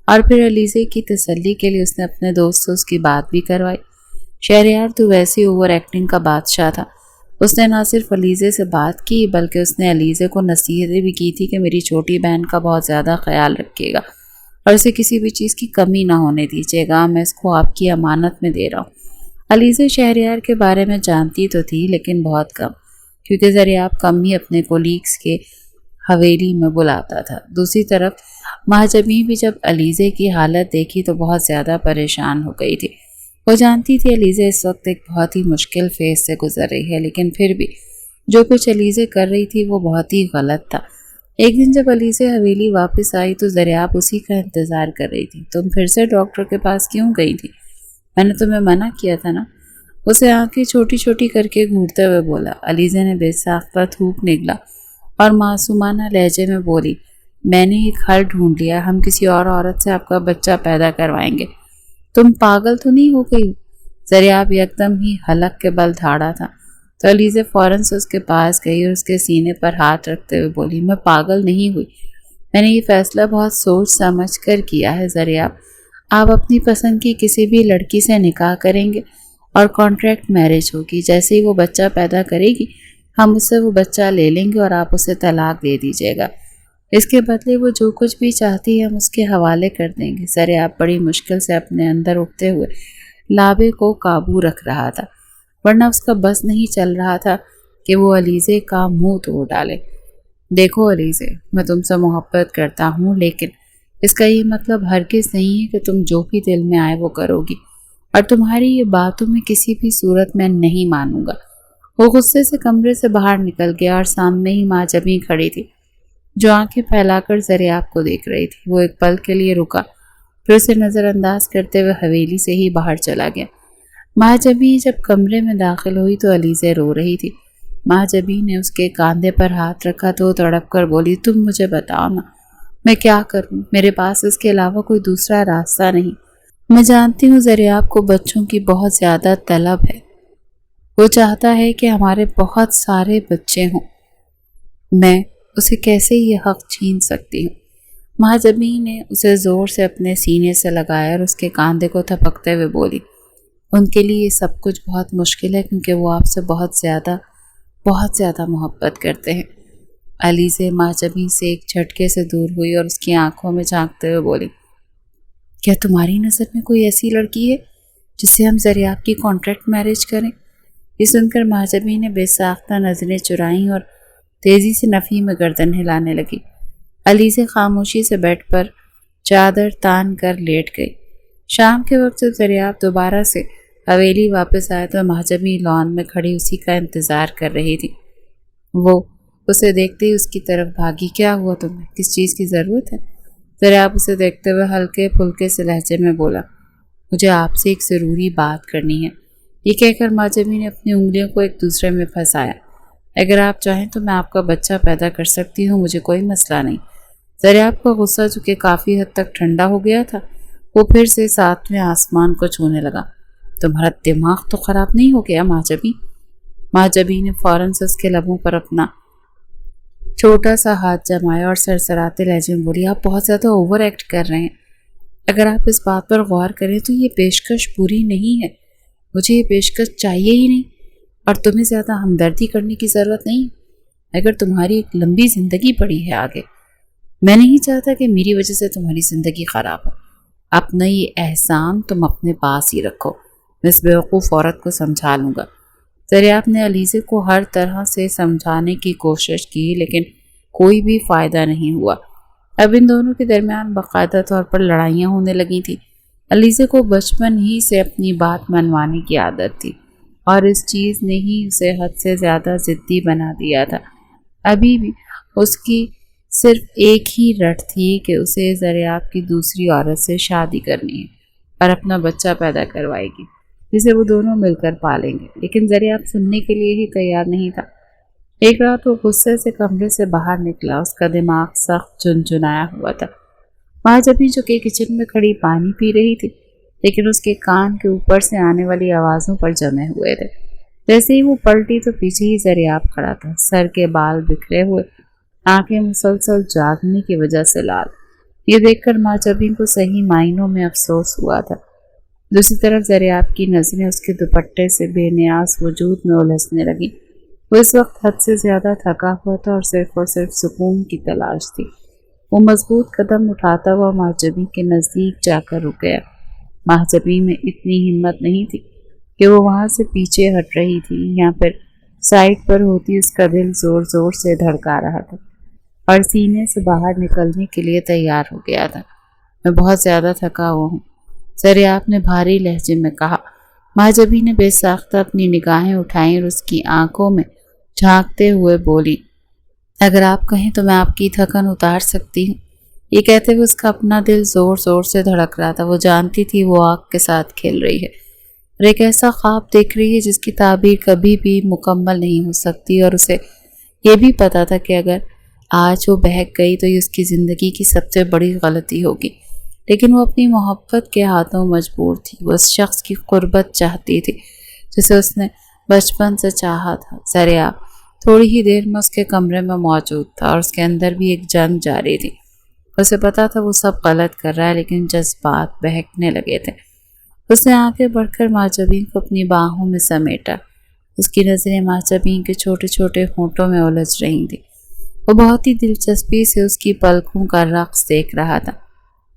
اور پھر علیزے کی تسلی کے لیے اس نے اپنے دوست سے اس کی بات بھی کروائی۔ شہریار تو ویسے اوور ایکٹنگ کا بادشاہ تھا۔ اس نے نہ صرف علیزے سے بات کی بلکہ اس نے علیزے کو نصیحتیں بھی کی تھی کہ میری چھوٹی بہن کا بہت زیادہ خیال رکھیے گا اور اسے کسی بھی چیز کی کمی نہ ہونے دیجیے گا، میں اس کو آپ کی امانت میں دے رہا ہوں۔ علیزے شہریار کے بارے میں جانتی تو تھی لیکن بہت کم، کیونکہ زریاب کم ہی اپنے کولیگز کے حویلی میں بلاتا تھا۔ دوسری طرف مہاجبین بھی جب علیزے کی حالت دیکھی تو بہت زیادہ پریشان ہو گئی تھی۔ وہ جانتی تھی علیزے اس وقت ایک بہت ہی مشکل فیز سے گزر رہی ہے، لیکن پھر بھی جو کچھ علیزے کر رہی تھی وہ بہت ہی غلط تھا۔ ایک دن جب علیزے حویلی واپس آئی تو زریاب اسی کا انتظار کر رہی تھی۔ تم پھر سے ڈاکٹر کے پاس کیوں گئی تھی؟ میں نے تمہیں منع کیا تھا نا؟ اسے آنکھیں چھوٹی چھوٹی کر کے گھورتے ہوئے بولا۔ علیزے نے بے ساختہ تھوک نگلا اور معصومانہ لہجے میں بولی، میں نے ایک حل ڈھونڈ لیا، ہم کسی اور عورت سے آپ کا بچہ پیدا کروائیں گے۔ تم پاگل تو نہیں ہو گئی؟ زریاب یکدم ہی حلق کے بل دھاڑا تھا تو علیزے فوراً سے اس کے پاس گئی اور اس کے سینے پر ہاتھ رکھتے ہوئے بولی، میں پاگل نہیں ہوئی، میں نے یہ فیصلہ بہت سوچ سمجھ کر کیا ہے زریاب۔ آپ اپنی پسند کی کسی بھی لڑکی سے نکاح کریں گے اور کانٹریکٹ میرج ہوگی۔ جیسے ہی وہ بچہ پیدا کرے گی ہم اس سے وہ بچہ لے لیں گے اور آپ اسے طلاق دے دیجیے گا۔ اس کے بدلے وہ جو کچھ بھی چاہتی ہے ہم اس کے حوالے کر دیں گے۔ زریاب بڑی مشکل سے اپنے اندر اٹھتے ہوئے لابے کو قابو رکھ رہا تھا، ورنہ اس کا بس نہیں چل رہا تھا کہ وہ علیزے کا منہ توڑ ڈالے۔ دیکھو علیزے، میں تم سے محبت کرتا ہوں، لیکن اس کا یہ مطلب ہرگز نہیں ہے کہ تم جو بھی دل میں آئے وہ کرو گی، اور تمہاری یہ باتوں میں کسی بھی صورت میں نہیں مانوں گا۔ وہ غصے سے کمرے سے باہر نکل گیا اور سامنے ہی ماں جبیں کھڑی تھی جو آنکھیں پھیلا کر زریاب کو دیکھ رہی تھی۔ وہ ایک پل کے لیے رکا، پھر اسے نظر انداز کرتے ہوئے حویلی سے ہی باہر چلا گیا۔ ماں جبیں جب کمرے میں داخل ہوئی تو علیزے رو رہی تھی۔ ماں جبیں نے اس کے کاندھے پر ہاتھ رکھا تو وہ تڑپ کر بولی، تم مجھے بتاؤ نا، میں کیا کروں؟ میرے پاس اس کے علاوہ کوئی دوسرا راستہ نہیں۔ میں جانتی ہوں زریاب کو بچوں کی بہت زیادہ طلب ہے، وہ چاہتا ہے کہ ہمارے بہت سارے بچے ہوں، میں اسے کیسے یہ حق چھین سکتی ہوں؟ ماں جبیں نے اسے زور سے اپنے سینے سے لگایا اور اس کے کاندھے کو تھپکتے ہوئے بولی، ان کے لیے یہ سب کچھ بہت مشکل ہے کیونکہ وہ آپ سے بہت زیادہ محبت کرتے ہیں۔ علیزے ماں جبیں سے ایک جھٹکے سے دور ہوئی اور اس کی آنکھوں میں جھانکتے ہوئے بولی، کیا تمہاری نظر میں کوئی ایسی لڑکی ہے جس سے ہم زریاب کی کانٹریکٹ میرج کریں؟ یہ سن کر ماں جبیں نے بے ساختہ نظریں چرائیں اور تیزی سے نفی میں گردن ہلانے لگی۔ علیزے خاموشی سے بیڈ پر چادر تان کر لیٹ گئی۔ شام کے وقت جب زریاب دوبارہ سے حویلی واپس آیا تو ماں جبیں لان میں کھڑی اسی کا انتظار کر رہی تھی۔ وہ اسے دیکھتے ہی اس کی طرف بھاگی۔ کیا ہوا تمہیں؟ کس چیز کی ضرورت ہے؟ زریاب اسے دیکھتے ہوئے ہلکے پھلکے سے لہجے میں بولا، مجھے آپ سے ایک ضروری بات کرنی ہے۔ یہ کہہ کر ماں جبیں نے اپنی انگلیوں کو ایک دوسرے میں پھنسایا۔ اگر آپ چاہیں تو میں آپ کا بچہ پیدا کر سکتی ہوں، مجھے کوئی مسئلہ نہیں۔ زریاب کا غصہ جو کہ کافی حد تک ٹھنڈا ہو گیا تھا وہ پھر سے ساتویں آسمان کو چھونے لگا۔ تمہارا دماغ تو خراب نہیں ہو گیا ماں جبیں؟ ماں جبیں نے فوراً سے اس کے لبوں پر اپنا چھوٹا سا ہاتھ جمایا اور سرسراتے لہجے میں بولی، آپ بہت زیادہ اوور ایکٹ کر رہے ہیں۔ اگر آپ اس بات پر غور کریں تو یہ پیشکش بری نہیں ہے، مجھے یہ پیشکش چاہیے ہی نہیں، اور تمہیں زیادہ ہمدردی کرنے کی ضرورت نہیں اگر تمہاری ایک لمبی زندگی پڑی ہے آگے۔ میں نہیں چاہتا کہ میری وجہ سے تمہاری زندگی خراب ہو۔ اپنا یہ احسان تم اپنے پاس ہی رکھو، میں اس بیوقوف عورت کو سمجھا لوں گا۔ زریاب نے علیزے کو ہر طرح سے سمجھانے کی کوشش کی لیکن کوئی بھی فائدہ نہیں ہوا۔ اب ان دونوں کے درمیان باقاعدہ طور پر لڑائیاں ہونے لگی تھیں۔ علیزے کو بچپن ہی سے اپنی بات منوانے کی عادت تھی اور اس چیز نے ہی اسے حد سے زیادہ ضدی بنا دیا تھا۔ ابھی بھی اس کی صرف ایک ہی رٹ تھی کہ اسے زریاب کی دوسری عورت سے شادی کرنی ہے اور اپنا بچہ پیدا کروائے گی جسے وہ دونوں مل کر پالیں گے، لیکن زریاب سننے کے لیے ہی تیار نہیں تھا۔ ایک رات وہ غصے سے کمرے سے باہر نکلا، اس کا دماغ سخت چنچنایا ہوا تھا۔ ماں جبیں جو کہ کچن میں کھڑی پانی پی رہی تھی لیکن اس کے کان کے اوپر سے آنے والی آوازوں پر جمے ہوئے تھے۔ جیسے ہی وہ پلٹی تو پیچھے ہی زریاب کھڑا تھا، سر کے بال بکھرے ہوئے، آنکھیں مسلسل جاگنے کی وجہ سے لال۔ یہ دیکھ کر ماں جبیں کو صحیح معنوں میں افسوس ہوا تھا۔ دوسری طرف زریاب کی نظریں اس کے دوپٹے سے بے نیاز وجود میں الجھنے لگیں۔ وہ اس وقت حد سے زیادہ تھکا ہوا تھا اور صرف سکون کی تلاش تھی۔ وہ مضبوط قدم اٹھاتا ہوا ماں جبیں کے نزدیک جا کر رک گیا۔ ماں جبیں میں اتنی ہمت نہیں تھی کہ وہ وہاں سے پیچھے ہٹ رہی تھی، یا پھر سائڈ پر ہوتی اس کا دل زور زور سے دھڑکا رہا تھا۔ اور سینے سے باہر نکلنے کے لیے تیار ہو گیا تھا۔ میں بہت زیادہ تھکا ہوا ہوں، زریاب نے بھاری لہجے میں کہا۔ ماجبی نے بے ساختہ اپنی نگاہیں اٹھائیں اور اس کی آنکھوں میں جھانکتے ہوئے بولی، اگر آپ کہیں تو میں آپ کی تھکن اتار سکتی ہوں۔ یہ کہتے ہوئے اس کا اپنا دل زور زور سے دھڑک رہا تھا۔ وہ جانتی تھی وہ آگ کے ساتھ کھیل رہی ہے اور ایک ایسا خواب دیکھ رہی ہے جس کی تعبیر کبھی بھی مکمل نہیں ہو سکتی، اور اسے یہ بھی پتا تھا کہ اگر آج وہ بہک گئی تو یہ اس کی زندگی کی سب سے بڑی غلطی ہوگی، لیکن وہ اپنی محبت کے ہاتھوں مجبور تھی۔ وہ اس شخص کی قربت چاہتی تھی جسے اس نے بچپن سے چاہا تھا۔ زریاب تھوڑی ہی دیر میں اس کے کمرے میں موجود تھا اور اس کے اندر بھی ایک جنگ جاری تھی۔ اسے پتا تھا وہ سب غلط کر رہا ہے، لیکن جذبات بہکنے لگے تھے۔ اس نے آگے بڑھ کر ماجبین کو اپنی باہوں میں سمیٹا۔ اس کی نظریں ماجبین کے چھوٹے چھوٹے ہونٹوں میں الجھ رہی تھیں۔ وہ بہت ہی دلچسپی سے اس کی پلکوں کا رقص دیکھ رہا تھا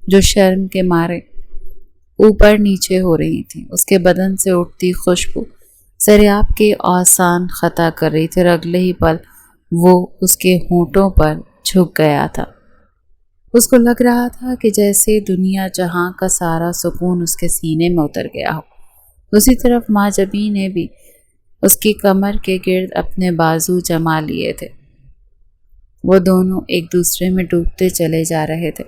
جو شرم کے مارے اوپر نیچے ہو رہی تھی۔ اس کے بدن سے اٹھتی خوشبو زریاب کے آسان خطا کر رہی تھی اور اگلے ہی پل وہ اس کے ہونٹوں پر جھک گیا تھا۔ اس کو لگ رہا تھا کہ جیسے دنیا جہاں کا سارا سکون اس کے سینے میں اتر گیا ہو۔ دوسری طرف ماجبی نے بھی اس کی کمر کے گرد اپنے بازو جما لیے تھے۔ وہ دونوں ایک دوسرے میں ڈوبتے چلے جا رہے تھے۔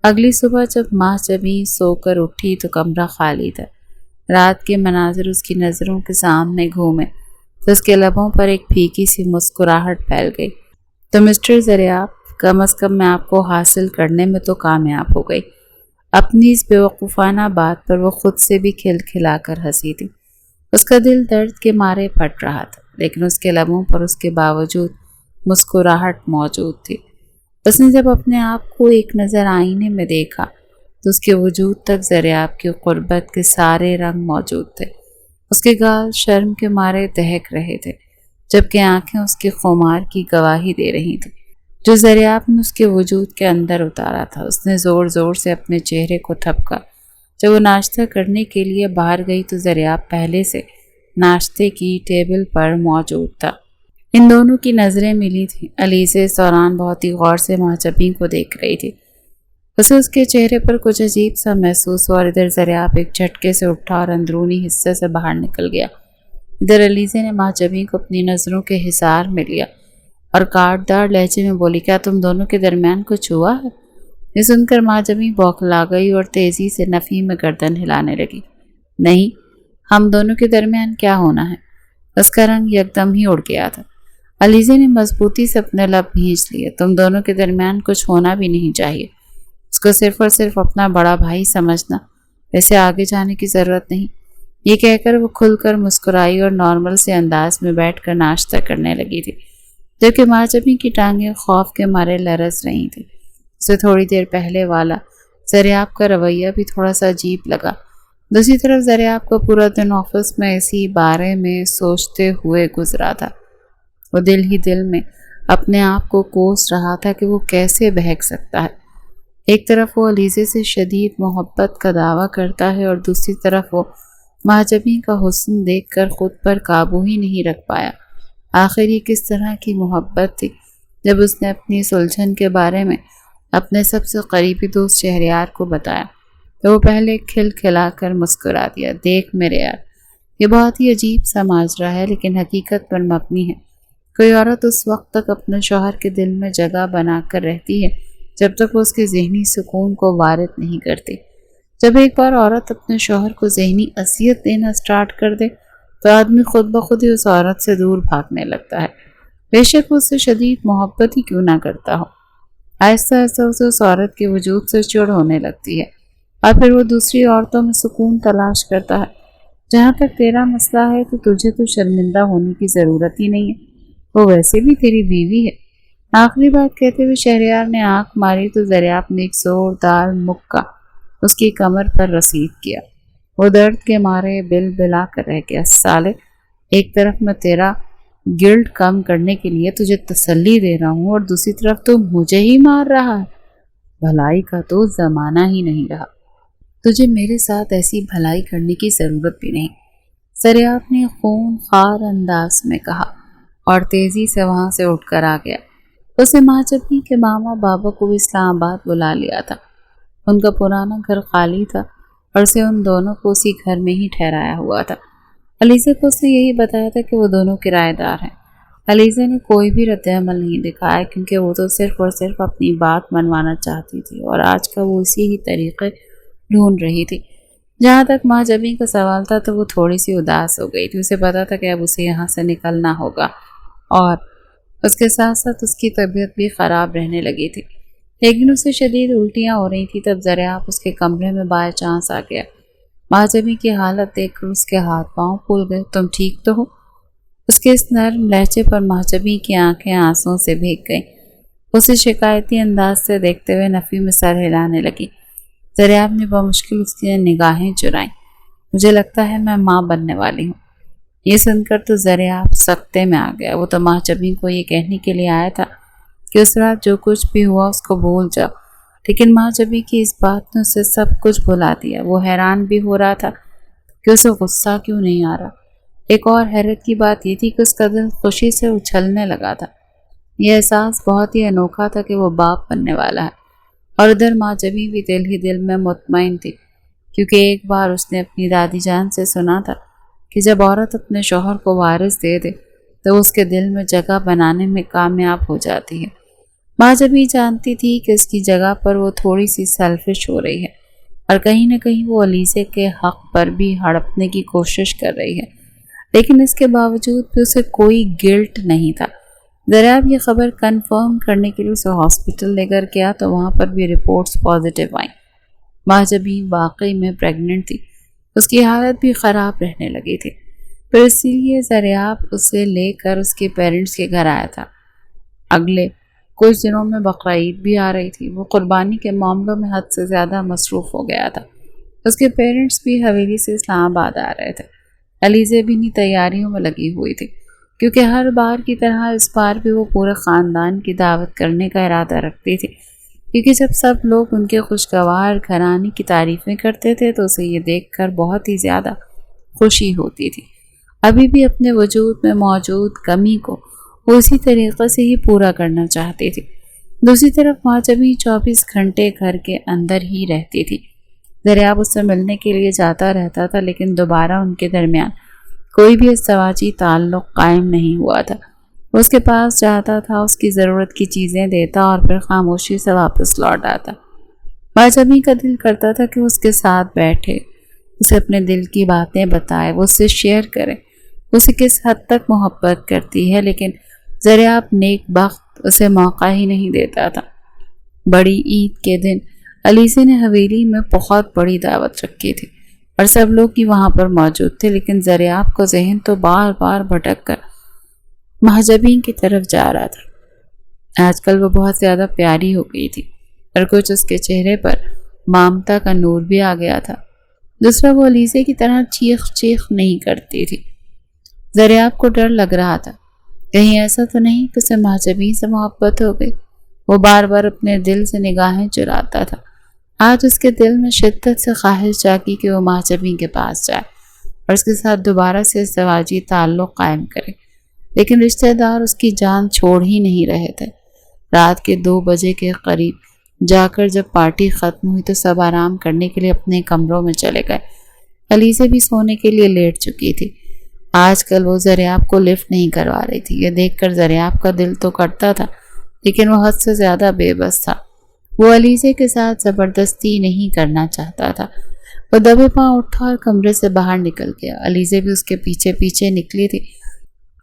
اگلی صبح جب ماجبی سو کر اٹھی تو کمرہ خالی تھا۔ رات کے مناظر اس کی نظروں کے سامنے گھومے تو اس کے لبوں پر ایک پھیکی سی مسکراہٹ پھیل گئی۔ تو مسٹر زریاب، کم از کم میں آپ کو حاصل کرنے میں تو کامیاب ہو گئی۔ اپنی اس بیوقوفانہ بات پر وہ خود سے بھی کھلکھلا کر ہنسی تھی۔ اس کا دل درد کے مارے پھٹ رہا تھا، لیکن اس کے لبوں پر اس کے باوجود مسکراہٹ موجود تھی۔ اس نے جب اپنے آپ کو ایک نظر آئینے میں دیکھا تو اس کے وجود تک زریاب کی قربت کے سارے رنگ موجود تھے۔ اس کے گال شرم کے مارے دہک رہے تھے، جبکہ آنکھیں اس کی خمار کی گواہی دے رہی تھیں جو زریاب نے اس کے وجود کے اندر اتارا تھا۔ اس نے زور زور سے اپنے چہرے کو تھپکا۔ جب وہ ناشتہ کرنے کے لیے باہر گئی تو زریاب پہلے سے ناشتے کی ٹیبل پر موجود تھا۔ ان دونوں کی نظریں ملی تھیں۔ علیزہ اس دوران بہت ہی غور سے ماجبین کو دیکھ رہی تھی۔ اسے اس کے چہرے پر کچھ عجیب سا محسوس ہوا اور ادھر زریاب ایک جھٹکے سے اٹھا اور اندرونی حصے سے باہر نکل گیا۔ ادھر علیزہ نے ماجبین کو اپنی نظروں کے حصار میں لیا اور کاٹدار لہجے میں بولی، کیا تم دونوں کے درمیان کچھ ہوا ہے؟ یہ سن کر ماجبین بوکھلا گئی اور تیزی سے نفی میں گردن ہلانے لگی۔ نہیں، ہم دونوں کے درمیان کیا ہونا ہے؟ اس کا رنگ یکدم ہی اڑ گیا تھا۔ علیزہ نے مضبوطی سے اپنے لب بھینچ لیے۔ تم دونوں کے درمیان کچھ ہونا بھی نہیں چاہیے۔ اس کو صرف اور صرف اپنا بڑا بھائی سمجھنا، ایسے آگے جانے کی ضرورت نہیں۔ یہ کہہ کر وہ کھل کر مسکرائی اور نارمل سے انداز میں بیٹھ کر ناشتہ کرنے لگی تھی، جبکہ ماجبین کی ٹانگیں خوف کے مارے لرز رہی تھیں۔ اسے تھوڑی دیر پہلے والا زریاب کا رویہ بھی تھوڑا سا عجیب لگا۔ دوسری طرف زریاب کا پورا دن آفس میں اسی بارے میں سوچتے ہوئے گزرا تھا۔ وہ دل ہی دل میں اپنے آپ کو کوس رہا تھا کہ وہ کیسے بہک سکتا ہے۔ ایک طرف وہ علیزہ سے شدید محبت کا دعویٰ کرتا ہے اور دوسری طرف وہ ماجبین کا حسن دیکھ کر خود پر قابو ہی نہیں رکھ پایا۔ آخر یہ کس طرح کی محبت تھی؟ جب اس نے اپنی سلجھن کے بارے میں اپنے سب سے قریبی دوست شہریار کو بتایا تو وہ پہلے کھل کھلا کر مسکرا دیا۔ دیکھ میرے یار، یہ بہت ہی عجیب سا ماجرا ہے، لیکن حقیقت پر مبنی ہے۔ کوئی عورت اس وقت تک اپنے شوہر کے دل میں جگہ بنا کر رہتی ہے جب تک وہ اس کے ذہنی سکون کو وارد نہیں کرتی۔ جب ایک بار عورت اپنے شوہر کو ذہنی اذیت دینا سٹارٹ کر دے تو آدمی خود بخود ہی اس عورت سے دور بھاگنے لگتا ہے، بے شک وہ اس سے شدید محبت ہی کیوں نہ کرتا ہو۔ آہستہ آہستہ اسے اس عورت کے وجود سے چڑ ہونے لگتی ہے اور پھر وہ دوسری عورتوں میں سکون تلاش کرتا ہے۔ جہاں تک تیرا مسئلہ ہے تو تجھے تو شرمندہ ہونے کی ضرورت ہی نہیں ہے، وہ ویسے بھی تیری بیوی ہے۔ آخری بات کہتے ہوئے شہریار نے آنکھ ماری تو زریاب نے ایک زوردار مکہ اس کی کمر پر رسید کیا۔ وہ درد کے مارے بل بلا کر رہ گیا۔ سالے، ایک طرف میں تیرا گلٹ کم کرنے کے لیے تجھے تسلی دے رہا ہوں اور دوسری طرف تو مجھے ہی مار رہا ہے۔ بھلائی کا تو زمانہ ہی نہیں رہا، تجھے میرے ساتھ ایسی بھلائی کرنے کی ضرورت بھی نہیں، زریاب نے خون خوار انداز میں کہا اور تیزی سے وہاں سے اٹھ کر آ گیا۔ اسے ماں جبی کے ماما بابا کو بھی اسلام آباد بلا لیا تھا۔ ان کا پرانا گھر خالی تھا اور اسے ان دونوں کو اسی گھر میں ہی ٹھہرایا ہوا تھا۔ علیزہ کو اس نے یہی بتایا تھا کہ وہ دونوں کرایہ دار ہیں۔ علیزہ نے کوئی بھی رد عمل نہیں دکھایا کیونکہ وہ تو صرف اور صرف اپنی بات منوانا چاہتی تھی اور آج کا وہ اسی ہی طریقے ڈھونڈ رہی تھی۔ جہاں تک ماں جبی کا سوال تھا تو وہ تھوڑی سی اداس ہو گئی تھی۔ اسے پتا تھا کہ اب اسے یہاں سے نکلنا ہوگا اور اس کے ساتھ ساتھ اس کی طبیعت بھی خراب رہنے لگی تھی، لیکن اسے شدید الٹیاں ہو رہی تھی۔ تب ذریعہ اس کے کمرے میں بائی چانس آ گیا۔ ماں جبی کی حالت دیکھ کر اس کے ہاتھ پاؤں پھول گئے۔ تم ٹھیک تو ہو؟ اس کے اس نرم لہجے پر ماں جبی کی آنکھیں آنسوں سے بھیگ گئیں۔ اسے شکایتی انداز سے دیکھتے ہوئے نفی میں سر ہلانے لگی۔ ذریعہ نے بمشکل اس کی نگاہیں چرائیں۔ مجھے لگتا ہے میں ماں بننے والی ہوں۔ یہ سن کر تو ذریعہ سکتے میں آ گیا۔ وہ تو ماں جبی کو یہ کہنے کے لیے آیا تھا کہ اس رات جو کچھ بھی ہوا اس کو بھول جاؤ، لیکن ماں جبی کی اس بات نے اسے سب کچھ بھلا دیا۔ وہ حیران بھی ہو رہا تھا کہ اسے غصہ کیوں نہیں آ رہا۔ ایک اور حیرت کی بات یہ تھی کہ اس کا دل خوشی سے اچھلنے لگا تھا۔ یہ احساس بہت ہی انوکھا تھا کہ وہ باپ بننے والا ہے، اور ادھر ماں جبی بھی دل ہی دل میں مطمئن تھی، کیونکہ ایک بار اس نے اپنی دادی جان سے سنا تھا کہ جب عورت اپنے شوہر کو وارث دے دے تو اس کے دل میں جگہ بنانے میں کامیاب ہو جاتی ہے۔ ماں جبی جانتی تھی کہ اس کی جگہ پر وہ تھوڑی سی سیلفش ہو رہی ہے اور کہیں نہ کہیں وہ علیزے کے حق پر بھی ہڑپنے کی کوشش کر رہی ہے، لیکن اس کے باوجود بھی اسے کوئی گلٹ نہیں تھا۔ ذریعہ یہ خبر کنفرم کرنے کے لیے اسے ہاسپٹل لے کر گیا تو وہاں پر بھی رپورٹس پازیٹیو آئیں۔ ماں جبی واقعی میں پریگننٹ تھی۔ اس کی حالت بھی خراب رہنے لگی تھی، پھر اسی لیے ذریعہ اسے لے کر اس کے پیرنٹس کے گھر آیا تھا۔ اگلے کچھ دنوں میں بقرعید بھی آ رہی تھی۔ وہ قربانی کے معاملوں میں حد سے زیادہ مصروف ہو گیا تھا۔ اس کے پیرنٹس بھی حویلی سے اسلام آباد آ رہے تھے۔ علیزہ بھی انہی تیاریوں میں لگی ہوئی تھی، کیونکہ ہر بار کی طرح اس بار بھی وہ پورے خاندان کی دعوت کرنے کا ارادہ رکھتی تھی، کیونکہ جب سب لوگ ان کے خوشگوار گھرانے کی تعریفیں کرتے تھے تو اسے یہ دیکھ کر بہت ہی زیادہ خوشی ہوتی تھی۔ ابھی بھی اپنے وجود میں موجود کمی کو وہ اسی طریقے سے ہی پورا کرنا چاہتی تھی۔ دوسری طرف ماں جبی 24 گھنٹے گھر کے اندر ہی رہتی تھی۔ ذریعہ اس سے ملنے کے لیے جاتا رہتا تھا، لیکن دوبارہ ان کے درمیان کوئی بھی ازدواجی تعلق قائم نہیں ہوا تھا۔ وہ اس کے پاس جاتا تھا، اس کی ضرورت کی چیزیں دیتا اور پھر خاموشی سے واپس لوٹ آتا۔ ماں جبی کا دل کرتا تھا کہ وہ اس کے ساتھ بیٹھے، اسے اپنے دل کی باتیں بتائے، وہ اس سے شیئر کرے، اسے کس حد تک محبت کرتی ہے، لیکن ذریعہ نیک بخت اسے موقع ہی نہیں دیتا تھا۔ بڑی عید کے دن علیزہ نے حویلی میں بہت بڑی دعوت رکھی تھی اور سب لوگ ہی وہاں پر موجود تھے، لیکن ذریعہ کو ذہن تو بار بار بھٹک کر ماں جبی کی طرف جا رہا تھا۔ آج کل وہ بہت زیادہ پیاری ہو گئی تھی اور کچھ اس کے چہرے پر مامتا کا نور بھی آ گیا تھا۔ دوسرا، وہ علیزہ کی طرح چیخ چیخ نہیں کرتی تھی۔ ذریعہ کو ڈر لگ رہا تھا، کہیں ایسا تو نہیں کہ اسے ماں جبی سے محبت ہو گئی۔ وہ بار بار اپنے دل سے نگاہیں چراتا تھا۔ آج اس کے دل میں شدت سے خواہش جاگی کہ وہ ماں جبی کے پاس جائے اور اس کے ساتھ دوبارہ سے ازدواجی تعلق قائم کرے، لیکن رشتہ دار اس کی جان چھوڑ ہی نہیں رہے تھے۔ رات کے 2 بجے کے قریب جا کر جب پارٹی ختم ہوئی تو سب آرام کرنے کے لیے اپنے کمروں میں چلے گئے۔ علیزہ بھی سونے کے لیے لیٹ چکی تھی۔ آج کل وہ ذریعہ کو لفٹ نہیں کروا رہی تھی۔ یہ دیکھ کر ذریعہ کا دل تو کرتا تھا، لیکن وہ حد سے زیادہ بے بس تھا۔ وہ علیزہ کے ساتھ زبردستی نہیں کرنا چاہتا تھا۔ وہ دبے پاؤں اٹھا اور کمرے سے باہر نکل گیا۔ علیزہ بھی اس کے پیچھے پیچھے نکلی تھی۔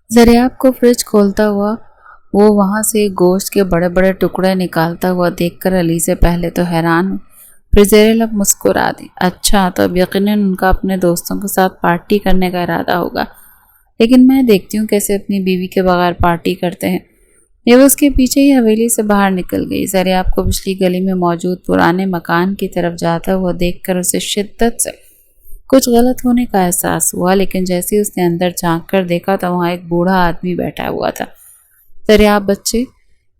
ذریعہ کو فریج کھولتا ہوا وہ وہاں سے گوشت کے بڑے بڑے ٹکڑے نکالتا ہوا دیکھ کر علیزہ پہلے تو حیران ہوئی، پھر زیر لب مسکرا دی۔ اچھا، تو اب یقیناً ان کا اپنے دوستوں کے ساتھ پارٹی کرنے کا ارادہ ہوگا، لیکن میں دیکھتی ہوں کیسے اپنی بیوی کے بغیر پارٹی کرتے ہیں۔ یہ وہ اس کے پیچھے ہی حویلی سے باہر نکل گئی۔ ذریعہ کو پچھلی گلی میں موجود پرانے مکان کی طرف جاتا ہوا دیکھ کر اسے شدت سے کچھ غلط ہونے کا احساس ہوا، لیکن جیسے اس نے اندر جھانک کر دیکھا تو وہاں ایک بوڑھا آدمی بیٹھا ہوا تھا۔ ذریعہ بچے،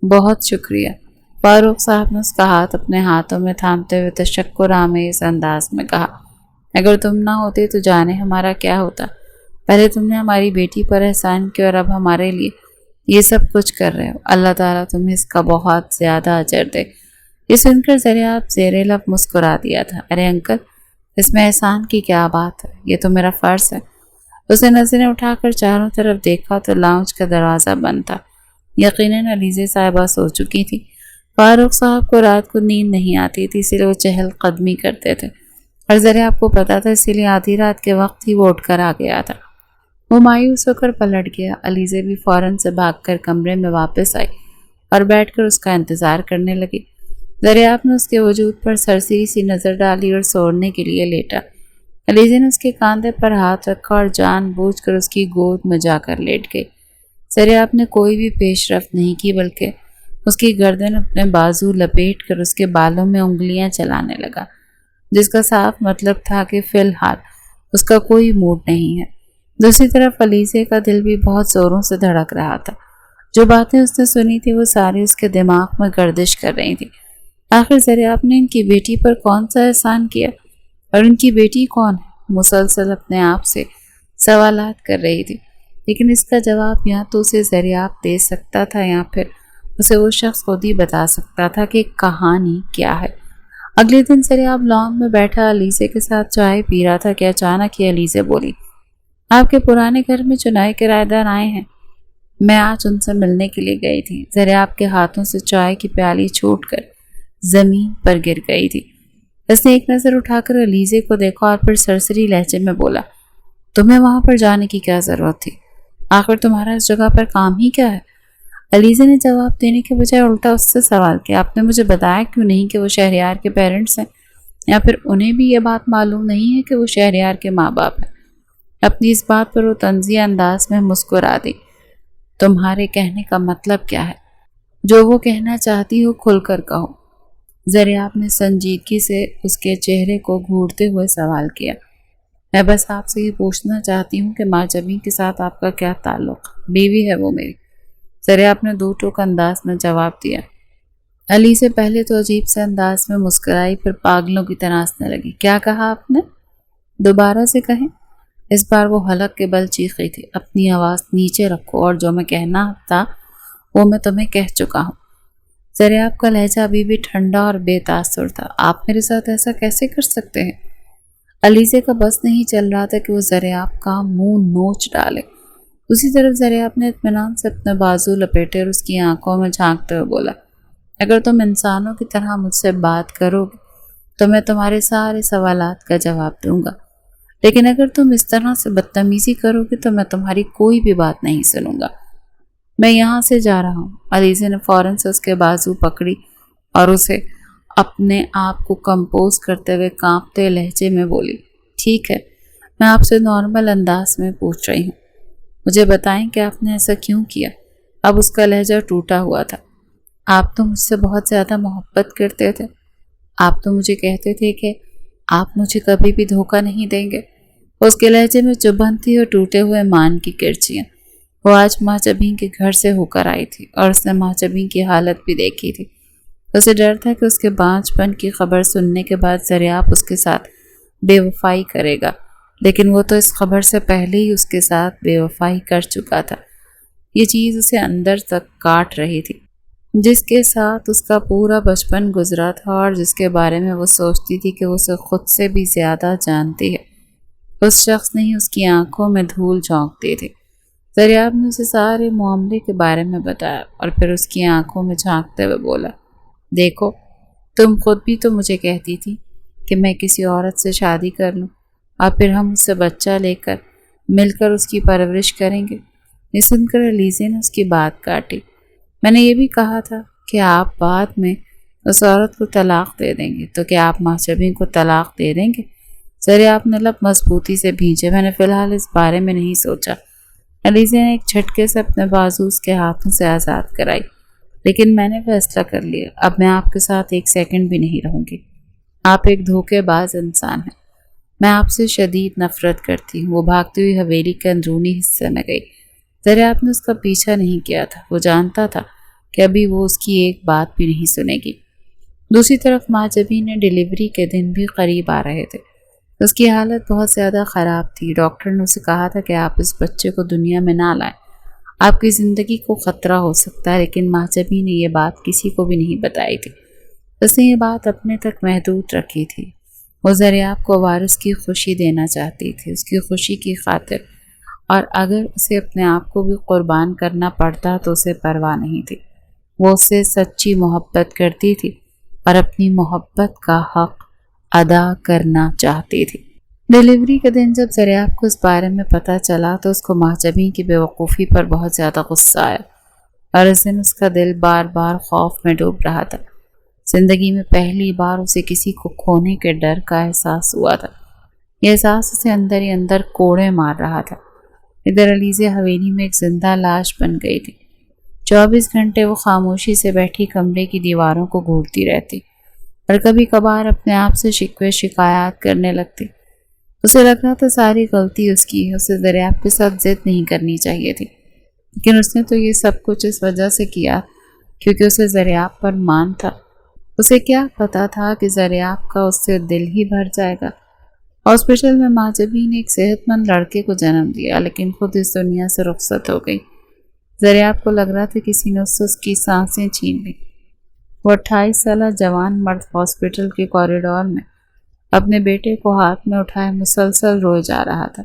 بہت شکریہ، فاروق صاحب نے اس کا ہاتھ اپنے ہاتھوں میں تھامتے ہوئے تشکر آمیز انداز میں کہا۔ اگر تم نہ ہوتے تو جانے ہمارا کیا ہوتا۔ پہلے تم نے ہماری بیٹی پر احسان کیا اور اب ہمارے لیے یہ سب کچھ کر رہے ہو، اللہ تعالیٰ تمہیں اس کا بہت زیادہ اجر دے۔ یہ سن کر ذریعہ زیر لب مسکرا دیا تھا۔ ارے انکل، اس میں احسان کی کیا بات ہے، یہ تو میرا فرض ہے۔ اسے نظریں اٹھا کر چاروں طرف دیکھا تو لاؤنج کا دروازہ بند تھا۔ یقیناً علیزہ صاحبہ سو چکی تھی۔ فاروق صاحب کو رات کو نیند نہیں آتی تھی، اسی لیے وہ چہل قدمی کرتے تھے، اور ذریعہ آپ کو پتا تھا، اسی لیے آدھی رات کے وقت ہی وہ اٹھ کر آ گیا تھا۔ وہ مایوس ہو کر پلٹ گیا۔ علیزہ بھی فوراً سے بھاگ کر کمرے میں واپس آئی اور بیٹھ کر اس کا انتظار کرنے لگی۔ دریافت نے اس کے وجود پر سرسری سی نظر ڈالی اور سوڑنے کے لیے لیٹا۔ علیزہ نے اس کے کاندھے پر ہاتھ رکھا اور جان بوجھ کر اس کی گود میں جا کر لیٹ گئی۔ دریافت نے کوئی بھی پیش رفت نہیں کی، بلکہ اس کی گردن اپنے بازو لپیٹ کر اس کے بالوں میں انگلیاں چلانے لگا، جس کا صاف مطلب تھا کہ فی الحال اس کا کوئی موڈ نہیں ہے۔ دوسری طرف علیزہ کا دل بھی بہت زوروں سے دھڑک رہا تھا۔ جو باتیں اس نے سنی تھی وہ ساری اس کے دماغ میں گردش کر رہی تھی۔ آخر دریافت نے ان کی بیٹی پر کون سا احسان کیا، اور ان کی بیٹی کون ہے؟ مسلسل اپنے آپ سے سوالات کر رہی تھی، لیکن اس کا جواب یا تو اسے دریافت دے سکتا تھا یا پھر اسے وہ شخص خود ہی بتا سکتا تھا کہ کہانی کیا ہے۔ اگلے دن دریافت لان میں بیٹھا علیزہ کے ساتھ چائے پی رہا تھا کہ اچانک ہی علیزہ بولی، آپ کے پرانے گھر میں جو نئے کرایہ دار آئے ہیں، میں آج ان سے ملنے کے لیے گئی تھی۔ دریافت کے ہاتھوں سے چائے کی پیالی چھوٹ کر زمین پر گر گئی تھی۔ اس نے ایک نظر اٹھا کر علیزہ کو دیکھا اور پھر سرسری لہجے میں بولا، تمہیں وہاں پر جانے کی کیا ضرورت تھی؟ آخر تمہارا اس جگہ پر کام ہی کیا ہے؟ علیزہ نے جواب دینے کے بجائے الٹا اس سے سوال کیا، آپ نے مجھے بتایا کیوں نہیں کہ وہ شہریار کے پیرنٹس ہیں، یا پھر انہیں بھی یہ بات معلوم نہیں ہے کہ وہ شہریار کے ماں باپ ہیں؟ اپنی اس بات پر وہ طنزیہ انداز میں مسکرا دی۔ تمہارے کہنے کا مطلب کیا ہے؟ جو وہ کہنا چاہتی ہو کھل کر کہو۔ دریافت نے سنجیدگی سے اس کے چہرے کو گھورتے ہوئے سوال کیا، میں بس آپ سے یہ پوچھنا چاہتی ہوں کہ ماں جبین کے ساتھ آپ کا کیا تعلق؟ بیوی ہے وہ میری، دریافت نے دو ٹوک انداز میں جواب دیا۔ علیزہ پہلے تو عجیب سے انداز میں مسکرائی، پھر پاگلوں کی طرح ہنسنے لگی۔ کیا کہا آپ نے؟ دوبارہ سے کہیں۔ اس بار وہ حلق کے بل چیخی تھی۔ اپنی آواز نیچے رکھو، اور جو میں کہنا تھا وہ میں تمہیں کہہ چکا ہوں۔ دریافت کا لہجہ ابھی بھی ٹھنڈا اور بے تاثر تھا۔ آپ میرے ساتھ ایسا کیسے کر سکتے ہیں؟ علیزہ کا بس نہیں چل رہا تھا کہ وہ دریافت کا منہ نوچ ڈالے۔ دوسری طرف دریافت نے اطمینان سے اپنے بازو لپیٹے اور اس کی آنکھوں میں جھانکتے ہوئے بولا، اگر تم انسانوں کی طرح مجھ سے بات کرو گے تو میں تمہارے سارے سوالات کا جواب دوں گا، لیکن اگر تم اس طرح سے بدتمیزی کرو گے تو میں تمہاری کوئی بھی بات نہیں سنوں گا۔ میں یہاں سے جا رہا ہوں۔ علیزہ نے فوراً سے اس کے بازو پکڑی اور اسے اپنے آپ کو کمپوز کرتے ہوئے کانپتے لہجے میں بولی، ٹھیک ہے، میں آپ سے نارمل انداز میں پوچھ رہی ہوں، مجھے بتائیں کہ آپ نے ایسا کیوں کیا؟ اب اس کا لہجہ ٹوٹا ہوا تھا۔ آپ تو مجھ سے بہت زیادہ محبت کرتے تھے، آپ تو مجھے کہتے تھے کہ آپ مجھے کبھی بھی دھوکہ نہیں دیں گے۔ اس کے لہجے میں چبھن تھی اور ٹوٹے ہوئے مان کی کرچیاں۔ وہ آج ماں جبین کے گھر سے ہو کر آئی تھی اور اس نے ماں جبین کی حالت بھی دیکھی تھی۔ اسے ڈر تھا کہ اس کے بانجھ پن کی خبر سننے کے بعد دریافت اس کے ساتھ بے وفائی کرے گا، لیکن وہ تو اس خبر سے پہلے ہی اس کے ساتھ بے وفائی کر چکا تھا۔ یہ چیز اسے اندر تک کاٹ رہی تھی، جس کے ساتھ اس کا پورا بچپن گزرا تھا اور جس کے بارے میں وہ سوچتی تھی کہ وہ اسے خود سے بھی زیادہ جانتی ہے۔ اس شخص نے ہی اس کی آنکھوں میں دھول جھونک دی تھی۔ دریافت نے اسے سارے معاملے کے بارے میں بتایا اور پھر اس کی آنکھوں میں جھانکتے ہوئے بولا، دیکھو، تم خود بھی تو مجھے کہتی تھی کہ میں کسی عورت سے شادی کر لوں اور پھر ہم اس سے بچہ لے کر مل کر اس کی پرورش کریں گے۔ یہ سن کر علیزہ نے اس کی بات کاٹی، میں نے یہ بھی کہا تھا کہ آپ بعد میں اس عورت کو طلاق دے دیں گے، تو کیا آپ ماں جبین کو طلاق دے دیں گے؟ دریافت نے لب مضبوطی سے بھینچے، میں نے فی الحال اس بارے میں نہیں سوچا۔ علیزہ نے ایک جھٹکے سے اپنے بازو اس کے ہاتھوں سے آزاد کرائی، لیکن میں نے فیصلہ کر لیا، اب میں آپ کے ساتھ ایک سیکنڈ بھی نہیں رہوں گی۔ آپ ایک دھوکے باز انسان ہیں، میں آپ سے شدید نفرت کرتی ہوں۔ وہ بھاگتی ہوئی حویلی کے اندرونی حصے میں گئی۔ دریافت نے اس کا پیچھا نہیں کیا تھا، وہ جانتا تھا کہ ابھی وہ اس کی ایک بات بھی نہیں سنے گی۔ دوسری طرف ماں جبین نے ڈیلیوری کے دن بھی قریب آ رہے تھے۔ اس کی حالت بہت زیادہ خراب تھی۔ ڈاکٹر نے اسے کہا تھا کہ آپ اس بچے کو دنیا میں نہ لائیں۔ آپ کی زندگی کو خطرہ ہو سکتا ہے، لیکن ماجبی نے یہ بات کسی کو بھی نہیں بتائی تھی۔ اس نے یہ بات اپنے تک محدود رکھی تھی۔ وہ زریاب کو وارث کی خوشی دینا چاہتی تھی، اس کی خوشی کی خاطر، اور اگر اسے اپنے آپ کو بھی قربان کرنا پڑتا تو اسے پرواہ نہیں تھی۔ وہ اس سے سچی محبت کرتی تھی اور اپنی محبت کا حق ادا کرنا چاہتی تھی۔ ڈیلیوری کے دن جب زریاب کو اس بارے میں پتہ چلا تو اس کو ماجبین کی بے وقوفی پر بہت زیادہ غصہ آیا، اور اس دن اس کا دل بار بار خوف میں ڈوب رہا تھا۔ زندگی میں پہلی بار اسے کسی کو کھونے کے ڈر کا احساس ہوا تھا۔ یہ احساس اسے اندر ہی اندر کوڑے مار رہا تھا۔ ادھر علیزے حویلی میں ایک زندہ لاش بن گئی تھی۔ 24 گھنٹے وہ خاموشی سے بیٹھی کمرے کی دیواروں کو گھورتی رہتی اور کبھی کبھار اپنے آپ سے شکوے شکایات کرنے لگتی۔ اسے لگ رہا تھا ساری غلطی اس کی ہے، اسے دریاب کے ساتھ ضد نہیں کرنی چاہیے تھی، لیکن اس نے تو یہ سب کچھ اس وجہ سے کیا کیونکہ اسے دریاب پر مان تھا۔ اسے کیا پتا تھا کہ دریاب کا اس سے دل ہی بھر جائے گا۔ ہاسپٹل میں ماجبی نے ایک صحت مند لڑکے کو جنم دیا، لیکن خود اس دنیا سے رخصت ہو گئی۔ دریاب کو لگ رہا تھا کسی نے اس سے اس کی سانسیں چھین لی۔ وہ 28 سالہ جوان مرد ہاسپٹل کے کوریڈور میں اپنے بیٹے کو ہاتھ میں اٹھائے مسلسل روئے جا رہا تھا۔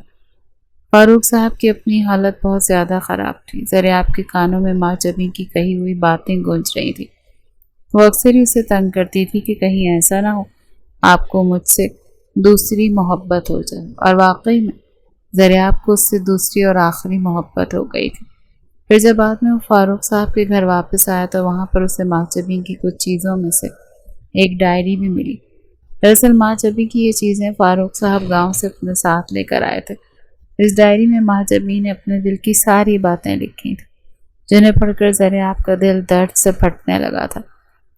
فاروق صاحب کی اپنی حالت بہت زیادہ خراب تھی۔ دریاب کے کانوں میں ماجبی کی کہی ہوئی باتیں گونج رہی تھیں۔ وہ اکثر ہی اسے تنگ کرتی تھی کہ کہیں ایسا نہ ہو آپ کو مجھ سے دوسری محبت ہو جائے، اور واقعی میں دریاب کو اس سے دوسری اور آخری محبت ہو گئی تھی۔ پھر جب بعد میں وہ فاروق صاحب کے گھر واپس آیا تو وہاں پر اسے ماجبی کی کچھ چیزوں میں سے ایک ڈائری بھی ملی۔ دراصل ماجبی کی یہ چیزیں فاروق صاحب گاؤں سے اپنے ساتھ لے کر آئے تھے۔ اس ڈائری میں ماجبی نے اپنے دل کی ساری باتیں لکھی تھیں، جنہیں پڑھ کر دریاب کا دل درد سے پھٹنے لگا تھا۔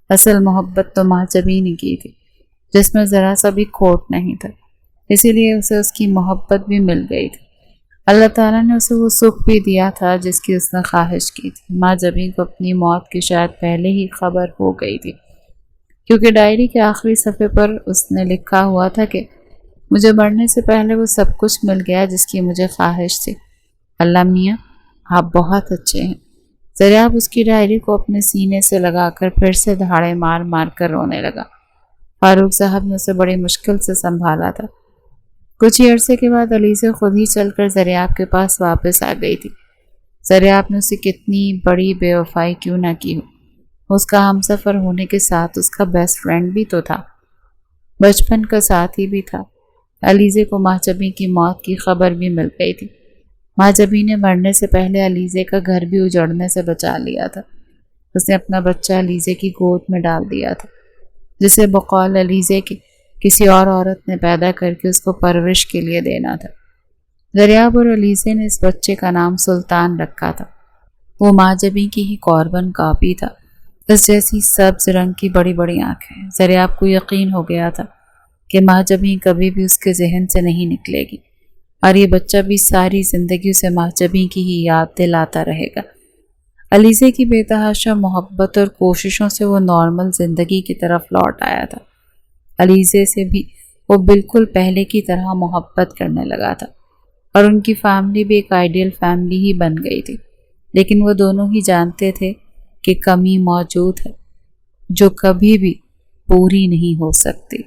اصل محبت تو ماجبی نے کی تھی، جس میں ذرا سا بھی کھوٹ نہیں تھا، اسی لیے اسے اس کی محبت بھی مل گئی تھی۔ اللہ تعالیٰ نے اسے وہ سکھ بھی دیا تھا جس کی اس نے خواہش کی تھی۔ ماجبی کو اپنی موت کی شاید پہلے ہی خبر ہو گئی تھی، کیونکہ ڈائری کے آخری صفحے پر اس نے لکھا ہوا تھا کہ مجھے مرنے سے پہلے وہ سب کچھ مل گیا جس کی مجھے خواہش تھی۔ اللہ میاں آپ بہت اچھے ہیں۔ دریاب اس کی ڈائری کو اپنے سینے سے لگا کر پھر سے دھاڑے مار مار کر رونے لگا۔ فاروق صاحب نے اسے بڑی مشکل سے سنبھالا تھا۔ کچھ ہی عرصے کے بعد علیزے خود ہی چل کر دریاب کے پاس واپس آ گئی تھی۔ دریاب نے اسے کتنی بڑی بے وفائی کیوں نہ کی ہو، اس کا ہم سفر ہونے کے ساتھ اس کا بیسٹ فرینڈ بھی تو تھا، بچپن کا ساتھی بھی تھا۔ علیزے کو ماجبی کی موت کی خبر بھی مل گئی تھی۔ ماجبی نے مرنے سے پہلے علیزے کا گھر بھی اجڑنے سے بچا لیا تھا۔ اس نے اپنا بچہ علیزے کی گود میں ڈال دیا تھا، جسے بقول علیزے کی کسی اور عورت نے پیدا کر کے اس کو پرورش کے لیے دینا تھا۔ دریاب اور علیزے نے اس بچے کا نام سلطان رکھا تھا۔ وہ ماجبی کی ہی کاربن کاپی تھا، اس جیسی سبز رنگ کی بڑی بڑی آنکھیں۔ دریاب کو یقین ہو گیا تھا کہ ماجبی کبھی بھی اس کے ذہن سے نہیں نکلے گی، اور یہ بچہ بھی ساری زندگی اسے ماجبی کی ہی یاد دلاتا رہے گا۔ علیزے کی بے تحاشا محبت اور کوششوں سے وہ نارمل زندگی کی طرف لوٹ آیا تھا۔ علیزے سے بھی وہ بالکل پہلے کی طرح محبت کرنے لگا تھا، اور ان کی فیملی بھی ایک آئیڈیل فیملی ہی بن گئی تھی۔ لیکن وہ دونوں ہی جانتے تھے کہ کمی موجود ہے جو کبھی بھی پوری نہیں ہو سکتی۔